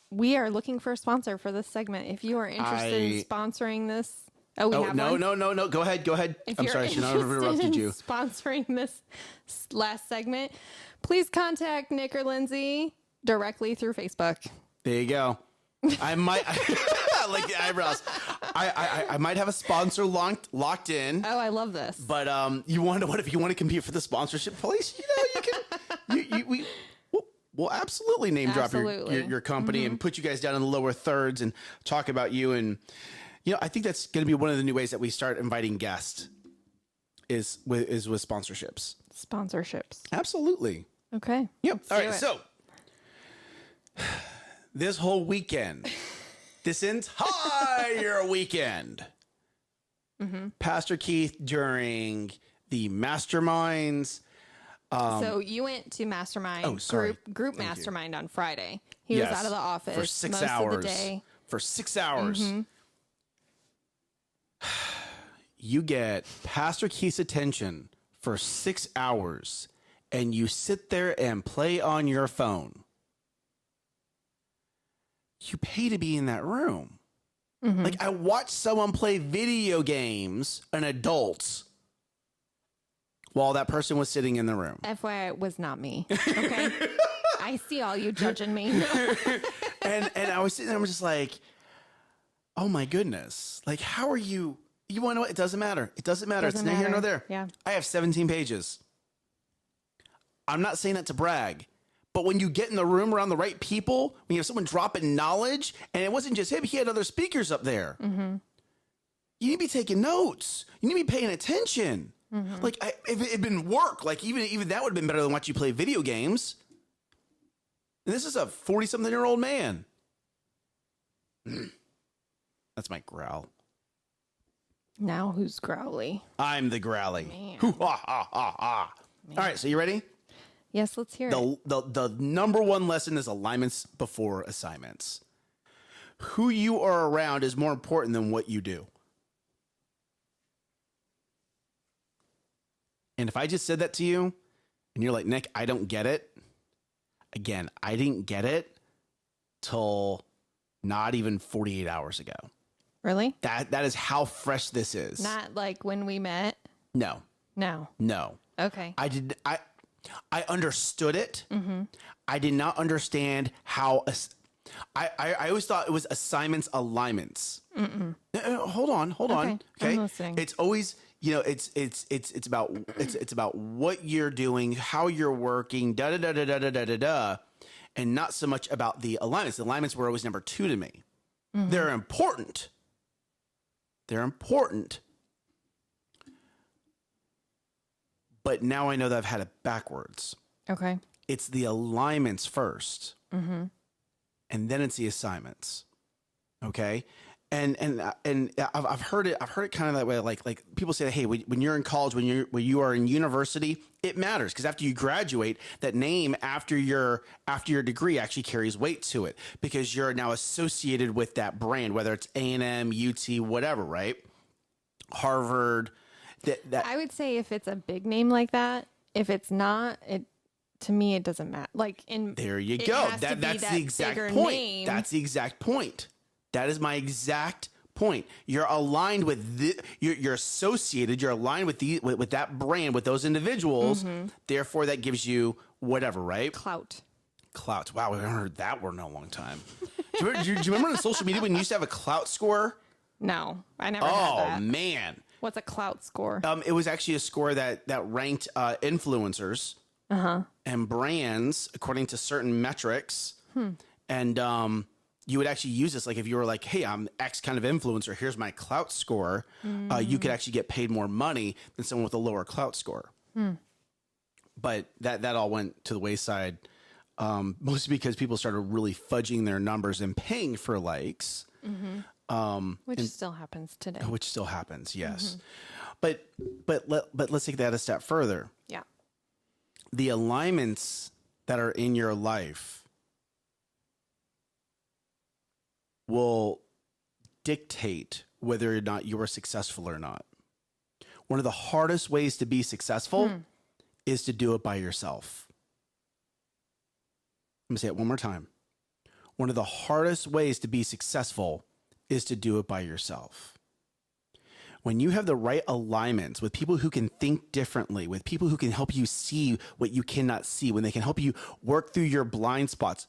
we are looking for a sponsor for this segment. If you are interested in sponsoring this, have one. No. Go ahead. If I'm you're sorry, I should not have interrupted interested in you. sponsoring this last segment, please contact Nick or Lindsay directly through Facebook. There you go. I might like the eyebrows. I might have a sponsor locked in. Oh, I love this. But if you want to compete for the sponsorship place, we'll absolutely name drop your company and put you guys down in the lower thirds and talk about you. And I think that's going to be one of the new ways that we start inviting guests is with sponsorships. Sponsorships. Absolutely. Okay. Yep. All right. So this whole weekend, this entire weekend, Pastor Keith during the masterminds. So you went to mastermind group mastermind on Friday. He was out of the office for 6 most hours. of the day. For 6 hours. You get Pastor Keith's attention for 6 hours and you sit there and play on your phone. You pay to be in that room. Like I watched someone play video games, an adult, while that person was sitting in the room. FYI, it was not me. Okay. I see all you judging me. and I was sitting there, I'm just like, oh my goodness. Like, how are you? You want to know what? It doesn't matter. It doesn't matter. It's neither here nor there. Yeah. I have 17 pages. I'm not saying that to brag. But when you get in the room around the right people, when you have someone dropping knowledge, and it wasn't just him, he had other speakers up there. You need to be taking notes. You need to be paying attention. Like, if it had been work, like even that would have been better than watching you play video games. And this is a 40-something-year-old man. That's my growl. Now who's growly? I'm the growly. Man. Hoo, ha, ha, ha, ha. All right, so you ready? Yes, let's hear it. The number one lesson is alignments before assignments. Who you are around is more important than what you do. And if I just said that to you and you're like, Nick, I don't get it. Again, I didn't get it till not even 48 hours ago. Really? That is how fresh this is. Not like when we met? No. No. Okay. I understood it. I did not understand how. I always thought it was assignments, alignments. Hold on. Okay. I'm listening. It's always, it's about what you're doing, how you're working, and not so much about the alignments. The alignments were always number two to me. They're important. But now I know that I've had it backwards. Okay. It's the alignments first, and then it's the assignments. Okay, and I've heard it kind of that way. Like people say, hey, when you're in college, when you are in university, it matters because after you graduate, that name after your degree actually carries weight to it because you're now associated with that brand, whether it's A&M, UT, whatever, right? Harvard. That I would say if it's a big name like that, if it's not, to me it doesn't matter. Like there you go. That's the exact point. Name. That's the exact point. That is my exact point. You're aligned with you're associated. You're aligned with with that brand, with those individuals. Therefore, that gives you whatever, right? Clout. Wow, we haven't heard that word in a long time. do you remember on social media when you used to have a clout score? No, I never had that. Oh man. What's a clout score? It was actually a score that ranked influencers and brands according to certain metrics. And you would actually use this. Like if you were like, hey, I'm X kind of influencer. Here's my clout score. You could actually get paid more money than someone with a lower clout score. But that all went to the wayside, mostly because people started really fudging their numbers and paying for likes. Which still happens today. Which still happens, yes. But let's take that a step further. Yeah. The alignments that are in your life will dictate whether or not you are successful or not. One of the hardest ways to be successful is to do it by yourself. Let me say it one more time. One of the hardest ways to be successful is to do it by yourself. When you have the right alignments with people who can think differently, with people who can help you see what you cannot see, when they can help you work through your blind spots,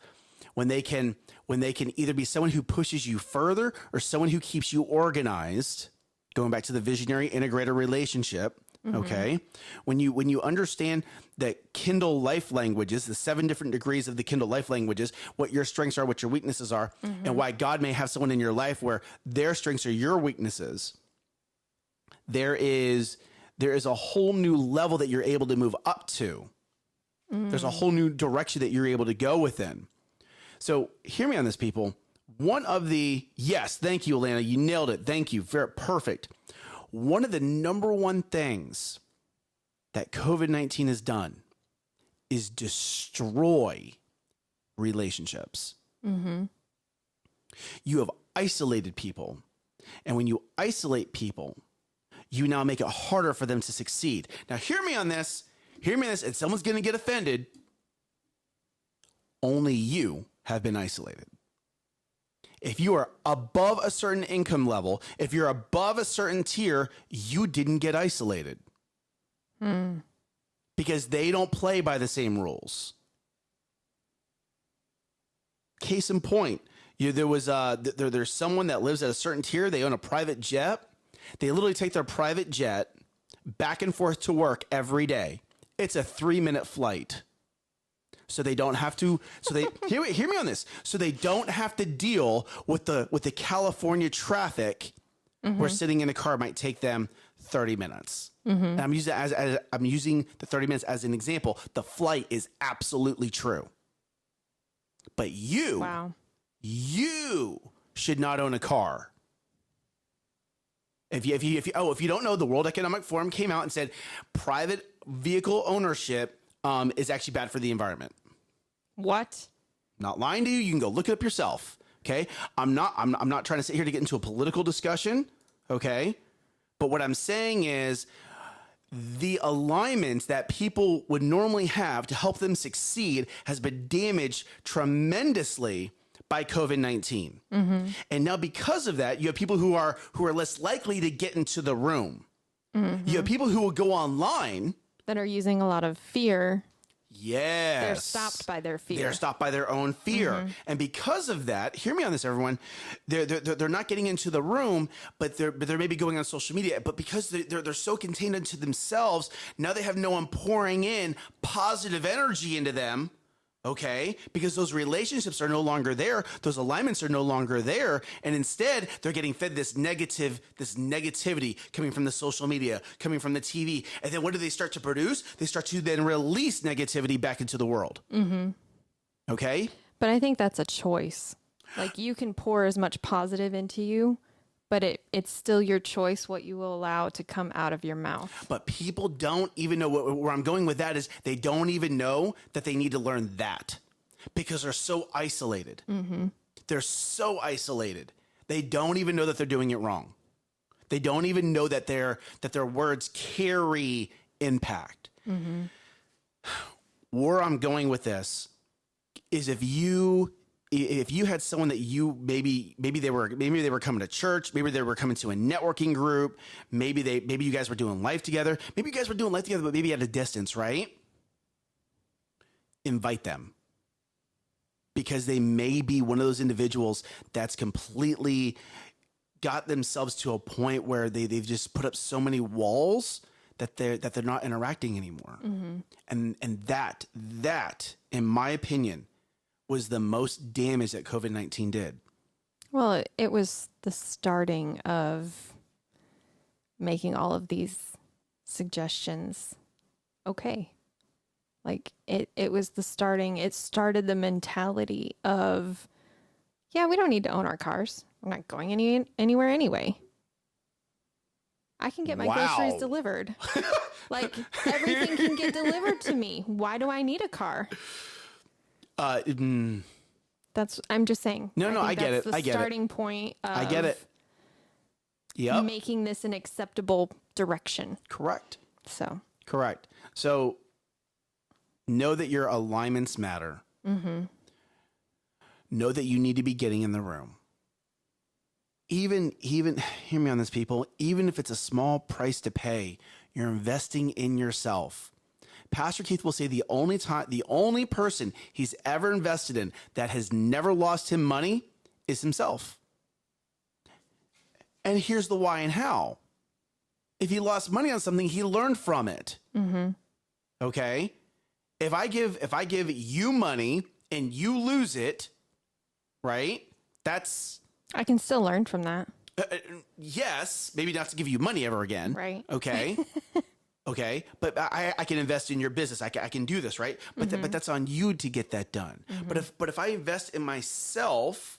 when they can either be someone who pushes you further or someone who keeps you organized, going back to the visionary integrator relationship, okay? When you understand that Kindle life languages, the 7 different degrees of the Kindle life languages, what your strengths are, what your weaknesses are, and why God may have someone in your life where their strengths are your weaknesses, there is a whole new level that you're able to move up to. There's a whole new direction that you're able to go within. So hear me on this, people. One of the, yes, thank you, Alana. You nailed it. Thank you. Very perfect. One of the number one things that COVID-19 has done is destroy relationships. You have isolated people. And when you isolate people, you now make it harder for them to succeed. Now, hear me on this. Hear me on this. And someone's going to get offended. Only you have been isolated. If you are above a certain income level, if you're above a certain tier, you didn't get isolated. Because they don't play by the same rules. Case in point, there's someone that lives at a certain tier. They own a private jet. They literally take their private jet back and forth to work every day. It's a 3-minute flight. So they don't have to, hear me on this. So they don't have to deal with the California traffic where sitting in a car might take them 30 minutes. And I'm using the 30 minutes as an example. The flight is absolutely true. But you should not own a car. If you don't know, the World Economic Forum came out and said private vehicle ownership is actually bad for the environment. What? Not lying to you. You can go look it up yourself. Okay. I'm not trying to sit here to get into a political discussion. Okay. But what I'm saying is the alignments that people would normally have to help them succeed has been damaged tremendously by COVID-19. And now because of that, you have people who are less likely to get into the room. You have people who will go online that are using a lot of fear. Yes. They're stopped by their fear. They're stopped by their own fear. And because of that, hear me on this, everyone, they're not getting into the room, but they're maybe going on social media. But because they're so contained into themselves, now they have no one pouring in positive energy into them. Okay, because those relationships are no longer there. Those alignments are no longer there. And instead, they're getting fed this negativity coming from the social media, coming from the TV. And then what do they start to produce? They start to then release negativity back into the world. Okay? But I think that's a choice. Like you can pour as much positive into you, but it's still your choice what you will allow to come out of your mouth. But people don't even know where I'm going with that is they don't even know that they need to learn that because they're so isolated. They're so isolated. They don't even know that they're doing it wrong. They don't even know that their words carry impact. Where I'm going with this is if you had someone that you maybe they were coming to church, maybe they were coming to a networking group, maybe you guys were doing life together, but maybe at a distance, right? Invite them. Because they may be one of those individuals that's completely got themselves to a point where they've just put up so many walls that they're not interacting anymore. And that in my opinion was the most damage that COVID-19 did. Well, it was the starting of making all of these suggestions okay. Like it was the starting, it started the mentality of, yeah, we don't need to own our cars. We're not going anywhere anyway. I can get my groceries delivered. Like everything can get delivered to me. Why do I need a car? I'm just saying. No, I get it. The starting point. I get it. Yep. making this an acceptable direction. Correct. So, Correct. So know that your alignments matter. Know that you need to be getting in the room. Even, hear me on this, people, even if it's a small price to pay, you're investing in yourself. Pastor Keith will say the only person he's ever invested in that has never lost him money is himself. And here's the why and how. If he lost money on something, he learned from it. Okay? If I give you money and you lose it, right? I can still learn from that. Yes, maybe not to give you money ever again. Right. Okay. Okay. But I can invest in your business. I can do this, right? But but that's on you to get that done. But if I invest in myself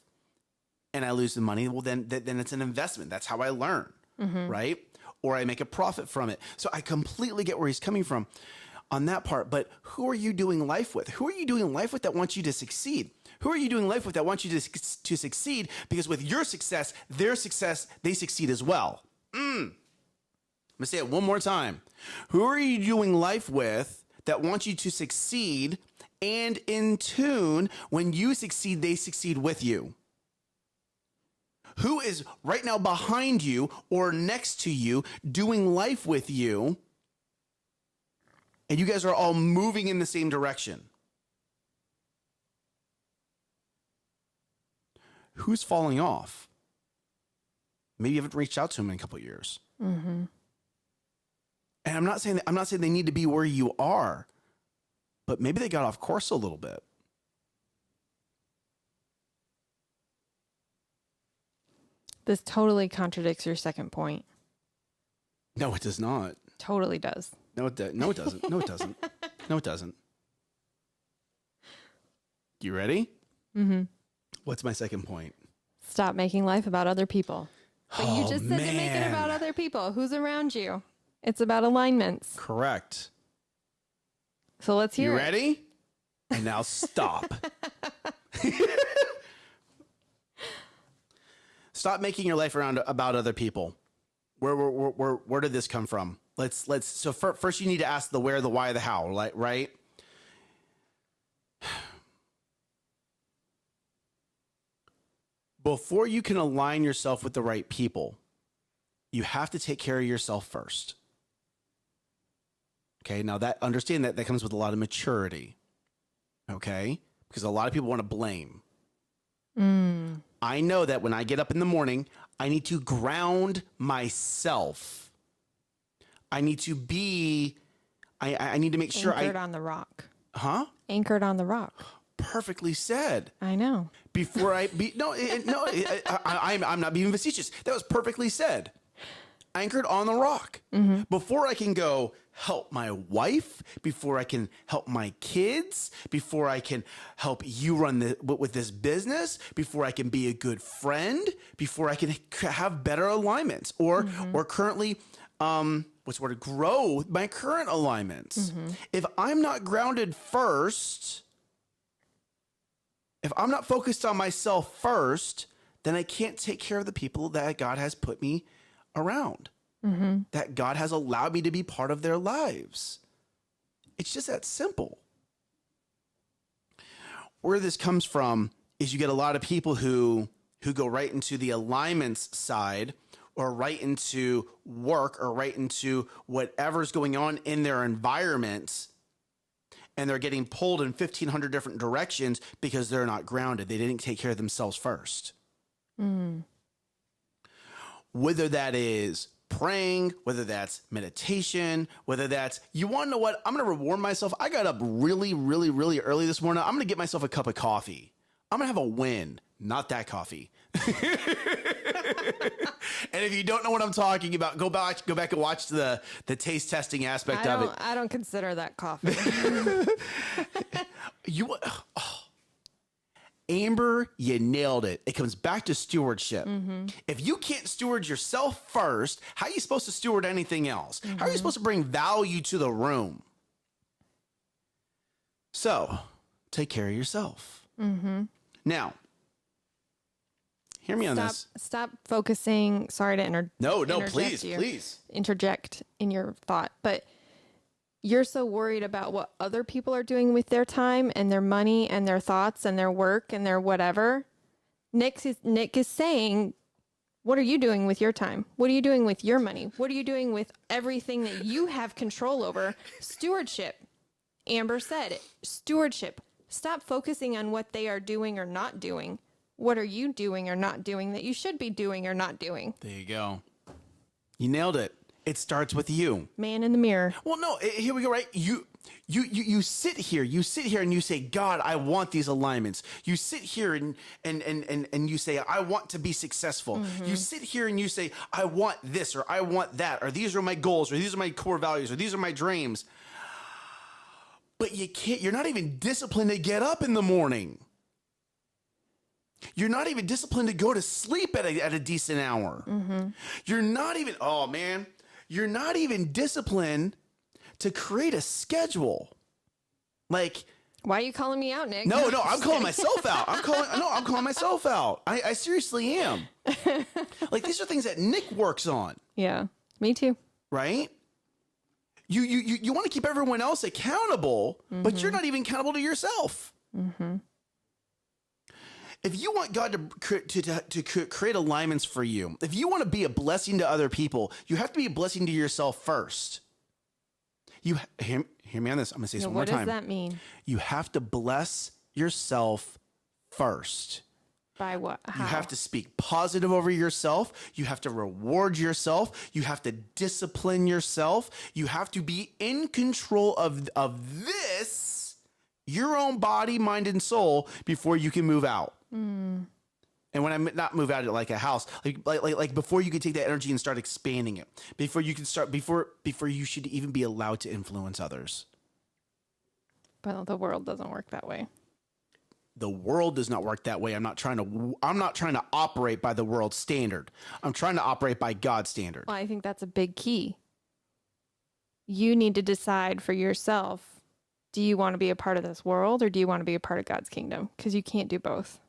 and I lose the money, well then it's an investment. That's how I learn, right? Or I make a profit from it. So I completely get where he's coming from on that part. But who are you doing life with? Who are you doing life with that wants you to succeed? Who are you doing life with that wants you to succeed? Because with your success, their success, they succeed as well. I'm gonna say it one more time. Who are you doing life with that wants you to succeed, and in tune, when you succeed, they succeed with you? Who is right now behind you or next to you doing life with you, and you guys are all moving in the same direction? Who's falling off? Maybe you haven't reached out to him in a couple of years. And I'm not saying they need to be where you are, but maybe they got off course a little bit. This totally contradicts your second point. No, it does not. Totally does. No, it doesn't. No, it doesn't. No, it doesn't. You ready? What's my second point? Stop making life about other people. But you just said to make it man. about other people. Who's around you? It's about alignments. Correct. So let's hear You it. ready? And now stop. Stop making your life around about other people. Where did this come from? So first you need to ask the where, the why, the how, right? Before you can align yourself with the right people, you have to take care of yourself first. Okay, now understand that comes with a lot of maturity. Okay, because a lot of people want to blame. I know that when I get up in the morning, I need to ground myself. I need to be. I need to make sure Anchored on the rock. Huh? Anchored on the rock. Perfectly said. I know. Before I be I'm not being facetious. That was perfectly said. Anchored on the rock. Before I can go help my wife, before I can help my kids, before I can help you run with this business, before I can be a good friend, before I can have better alignments, or currently grow my current alignments. If I'm not grounded first, if I'm not focused on myself first, then I can't take care of the people that God has put me around, that God has allowed me to be part of their lives. It's just that simple. Where this comes from is you get a lot of people who go right into the alignments side, or right into work, or right into whatever's going on in their environment, and they're getting pulled in 1,500 different directions because they're not grounded. They didn't take care of themselves first. Whether that is praying, whether that's meditation, whether that's, you want to know what? I'm going to reward myself. I got up really, really, really early this morning. I'm going to get myself a cup of coffee. I'm going to have a win. Not that coffee. And if you don't know what I'm talking about, go back and watch the taste testing aspect of it. I don't consider that coffee. Amber, you nailed it. It comes back to stewardship. If you can't steward yourself first, how are you supposed to steward anything else? How are you supposed to bring value to the room? So, take care of yourself. Now, Hear me on this. Stop focusing. Sorry to No, interject please, you. please. Interject in your thought. But you're so worried about what other people are doing with their time and their money and their thoughts and their work and their whatever. Nick is saying, what are you doing with your time? What are you doing with your money? What are you doing with everything that you have control over? Stewardship. Amber said it. Stewardship. Stop focusing on what they are doing or not doing. What are you doing or not doing that you should be doing or not doing? There you go. You nailed it. It starts with you. Man in the mirror. Well, no, here we go, right? You sit here and you say, God, I want these alignments. You sit here and you say, I want to be successful. Mm-hmm. You sit here and you say, I want this or I want that, or these are my goals, or these are my core values, or these are my dreams. But you're not even disciplined to get up in the morning. You're not even disciplined to go to sleep at a decent hour. Mm-hmm. You're not even disciplined to create a schedule. Like, why are you calling me out, Nick? No, I'm calling myself out. I'm calling myself out. I seriously am. Like, these are things that Nick works on. Yeah, me too. Right? You want to keep everyone else accountable, mm-hmm. but you're not even accountable to yourself. Mm-hmm. If you want God to create alignments for you, if you want to be a blessing to other people, you have to be a blessing to yourself first. You hear me on this. I'm going to say this one more time. What does that mean? You have to bless yourself first. By what? How? You have to speak positive over yourself. You have to reward yourself. You have to discipline yourself. You have to be in control of this, your own body, mind, and soul before you can move out. Mm. And when I not move out like a house, like before you can take that energy and start expanding it, before you you should even be allowed to influence others. But the world doesn't work that way. The world does not work that way. I'm not trying to operate by the world's standard. I'm trying to operate by God's standard. Well, I think that's a big key. You need to decide for yourself, do you want to be a part of this world or do you want to be a part of God's kingdom? Because you can't do both.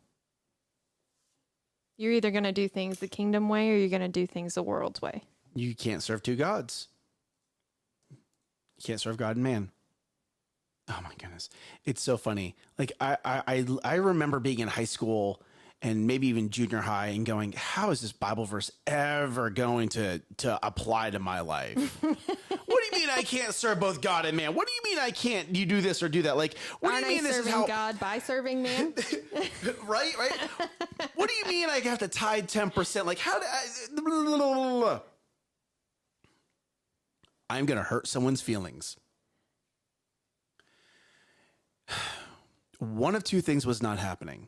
You're either going to do things the kingdom way or you're going to do things the world's way. You can't serve two gods. You can't serve God and man. Oh my goodness. It's so funny. Like I remember being in high school and maybe even junior high and going, how is this Bible verse ever going to apply to my life? What do you mean I can't serve both God and man? What do you mean I can't you do this or do that? Like, what Aren't do you mean I this is serving how God by serving man? right? What do you mean I have to tithe 10%? Like, how do I I'm going to hurt someone's feelings. One of two things was not happening.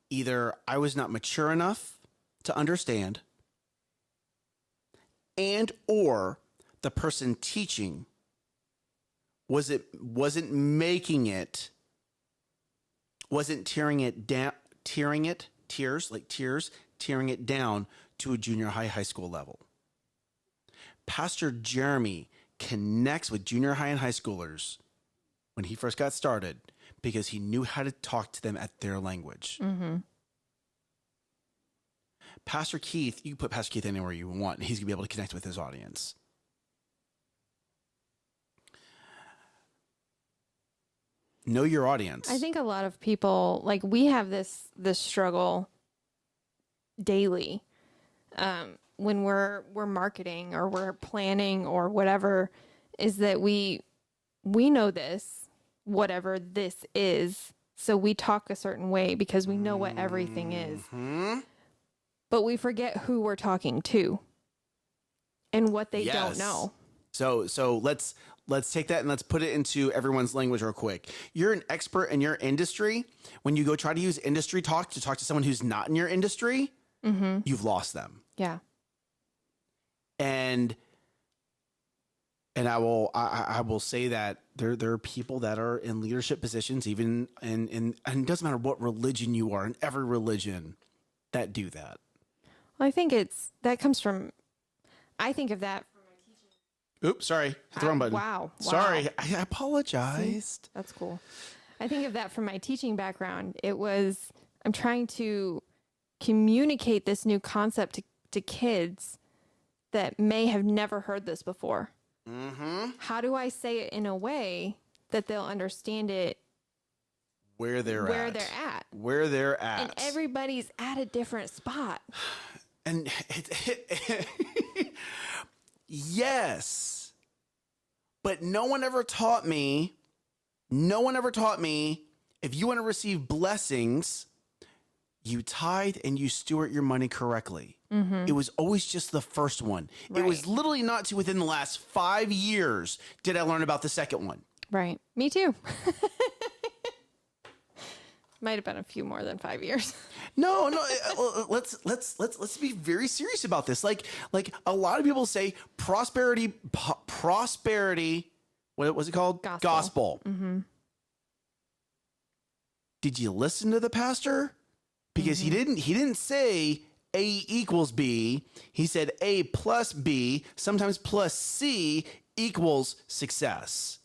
Either I was not mature enough to understand, and or the person teaching wasn't tearing it down to a junior high school level. Pastor Jeremy connects with junior high and high schoolers when he first got started because he knew how to talk to them at their language. Mm-hmm. Pastor Keith, you can put Pastor Keith anywhere you want, and he's going to be able to connect with his audience. Know your audience. I think a lot of people, like, we have this struggle daily when we're marketing or we're planning or whatever, is that we know this, whatever this is, so we talk a certain way because we know what everything is. Mm-hmm. But we forget who we're talking to and what they don't know. So let's take that and let's put it into everyone's language real quick. You're an expert in your industry. When you go try to use industry talk to talk to someone who's not in your industry, mm-hmm. you've lost them. Yeah. And I will say that there are people that are in leadership positions, even and it doesn't matter what religion you are, in every religion, that do that. Well, I think that comes from, I think of that from my teaching. Oops, sorry. Hit the wrong button. Wow. Sorry. I apologized. That's cool. I think of that from my teaching background. It was I'm trying to communicate this new concept to kids that may have never heard this before. Mm-hmm. How do I say it in a way that they'll understand it where they're at. And everybody's at a different spot. And yes, but no one ever taught me, if you want to receive blessings, you tithe and you steward your money correctly. Mm-hmm. It was always just the first one. Right. It was literally not to within the last 5 years did I learn about the second one. Right. Me too. Might have been a few more than 5 years. No. Let's be very serious about this. Like a lot of people say prosperity. What was it called? Gospel. Mm-hmm. Did you listen to the pastor? Because he didn't say A equals B. He said A plus B, sometimes plus C equals success.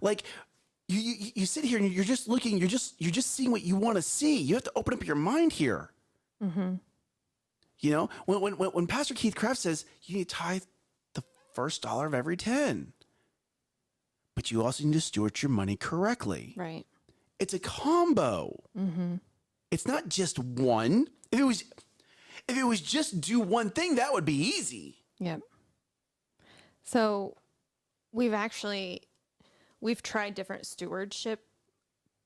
Like you sit here and you're just looking, you're just seeing what you want to see. You have to open up your mind here. Mm-hmm. You know, when Pastor Keith Craft says you need to tithe the first dollar of every 10, but you also need to steward your money correctly. Right. It's a combo. Mm-hmm. It's not just one. If it was just do one thing, that would be easy. Yep. So we've tried different stewardship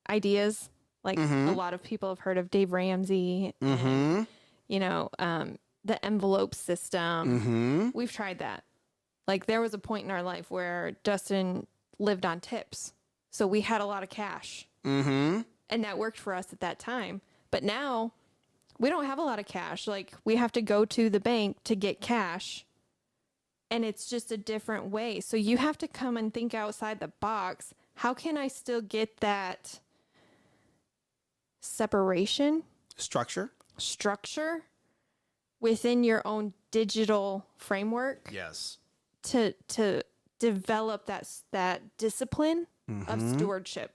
ideas. Like a lot of people have heard of Dave Ramsey, and, the envelope system. We've tried that. Like there was a point in our life where Dustin lived on tips. So we had a lot of cash. And that worked for us at that time. But now we don't have a lot of cash. Like we have to go to the bank to get cash. And it's just a different way. So you have to come and think outside the box. How can I still get that separation? Structure within your own digital framework. Yes. To develop that discipline of stewardship.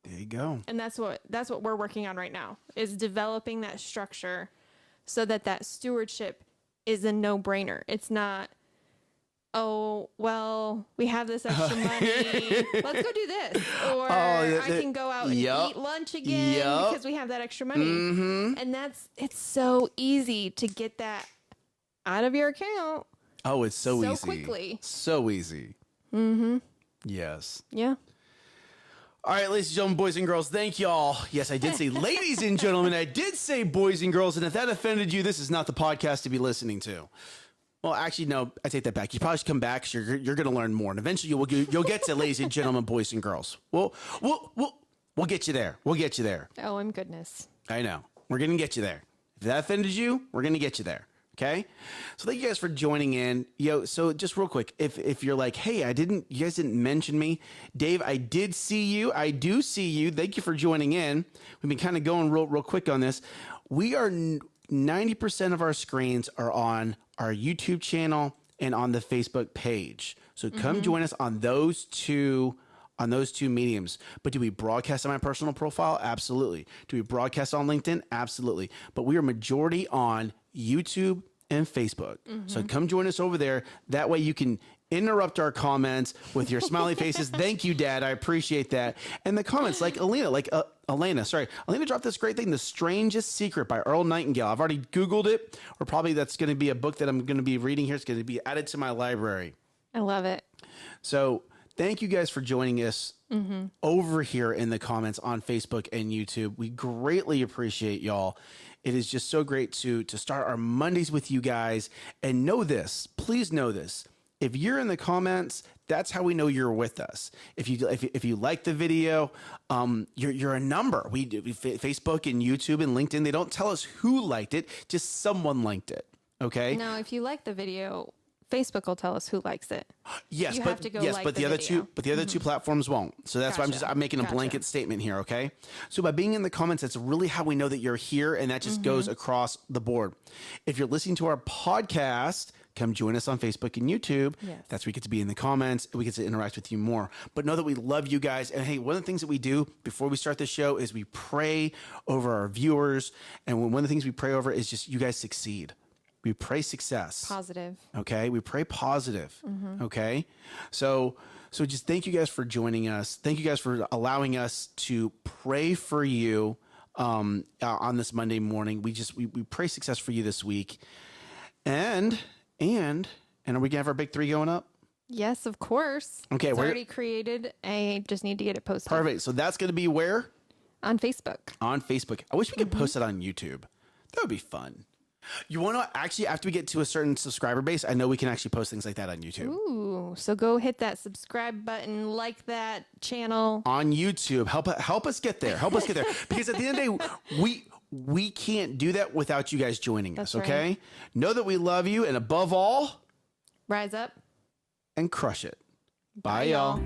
There you go. And that's what we're working on right now, is developing that structure so that stewardship is a no-brainer. It's not, oh, well, we have this extra money. Let's go do this. Or I can go out and eat lunch again because we have that extra money. Mm-hmm. And it's so easy to get that out of your account. Oh, it's so easy. So quickly. So easy. Mm-hmm. Yes. Yeah. All right, ladies and gentlemen, boys and girls, thank y'all. Yes, I did say ladies and gentlemen. I did say boys and girls. And if that offended you, this is not the podcast to be listening to. Well, actually, no, I take that back. You probably should come back because you're going to learn more. And eventually you'll get to ladies and gentlemen, boys and girls. We'll get you there. We'll get you there. Oh, my goodness. I know. We're going to get you there. If that offended you, we're going to get you there. Okay. So thank you guys for joining in. So just real quick, if you're like, hey, you guys didn't mention me. Dave, I did see you. I do see you. Thank you for joining in. We've been kind of going real quick on this. We are 90% of our screens are on our YouTube channel and on the Facebook page. So come join us on those two mediums. But do we broadcast on my personal profile? Absolutely. Do we broadcast on LinkedIn? Absolutely. But we are majority on YouTube and Facebook. So come join us over there. That way you can interrupt our comments with your smiley faces. Thank you, Dad. I appreciate that. And the comments like Elena dropped this great thing, The Strangest Secret by Earl Nightingale. I've already Googled it, or probably that's going to be a book that I'm going to be reading here. It's going to be added to my library. I love it. So thank you guys for joining us over here in the comments on Facebook and YouTube. We greatly appreciate y'all. It is just so great to start our Mondays with you guys. And know this, please know this. If you're in the comments, that's how we know you're with us. If you like the video, you're a number. We Facebook and YouTube and LinkedIn, they don't tell us who liked it, just someone liked it. Okay? No, if you like the video, Facebook will tell us who likes it. Yes, you but have to go but the other two platforms won't. So that's why I'm making a blanket statement here, okay? So by being in the comments, that's really how we know that you're here, and that just goes across the board. If you're listening to our podcast, come join us on Facebook and YouTube. Yes. That's where we get to be in the comments and we get to interact with you more. But know that we love you guys. And hey, one of the things that we do before we start the show is we pray over our viewers. And one of the things we pray over is just you guys succeed. We pray success. Positive. Okay. We pray positive. Okay. So just thank you guys for joining us. Thank you guys for allowing us to pray for you on this Monday morning. We pray success for you this week. And are we gonna have our big 3 going up? Yes, of course. Okay, it's already created. I just need to get it posted. Perfect. So that's gonna be where? On Facebook. On Facebook. I wish we could post it on YouTube. That would be fun. You want to actually, after we get to a certain subscriber base, I know we can actually post things like that on YouTube. Ooh, so go hit that subscribe button, like that channel on YouTube. Help us get there. Help us get there. Because at the end of the day, we can't do that without you guys joining us. Okay. Right. Know that we love you, and above all, rise up and crush it. Bye y'all.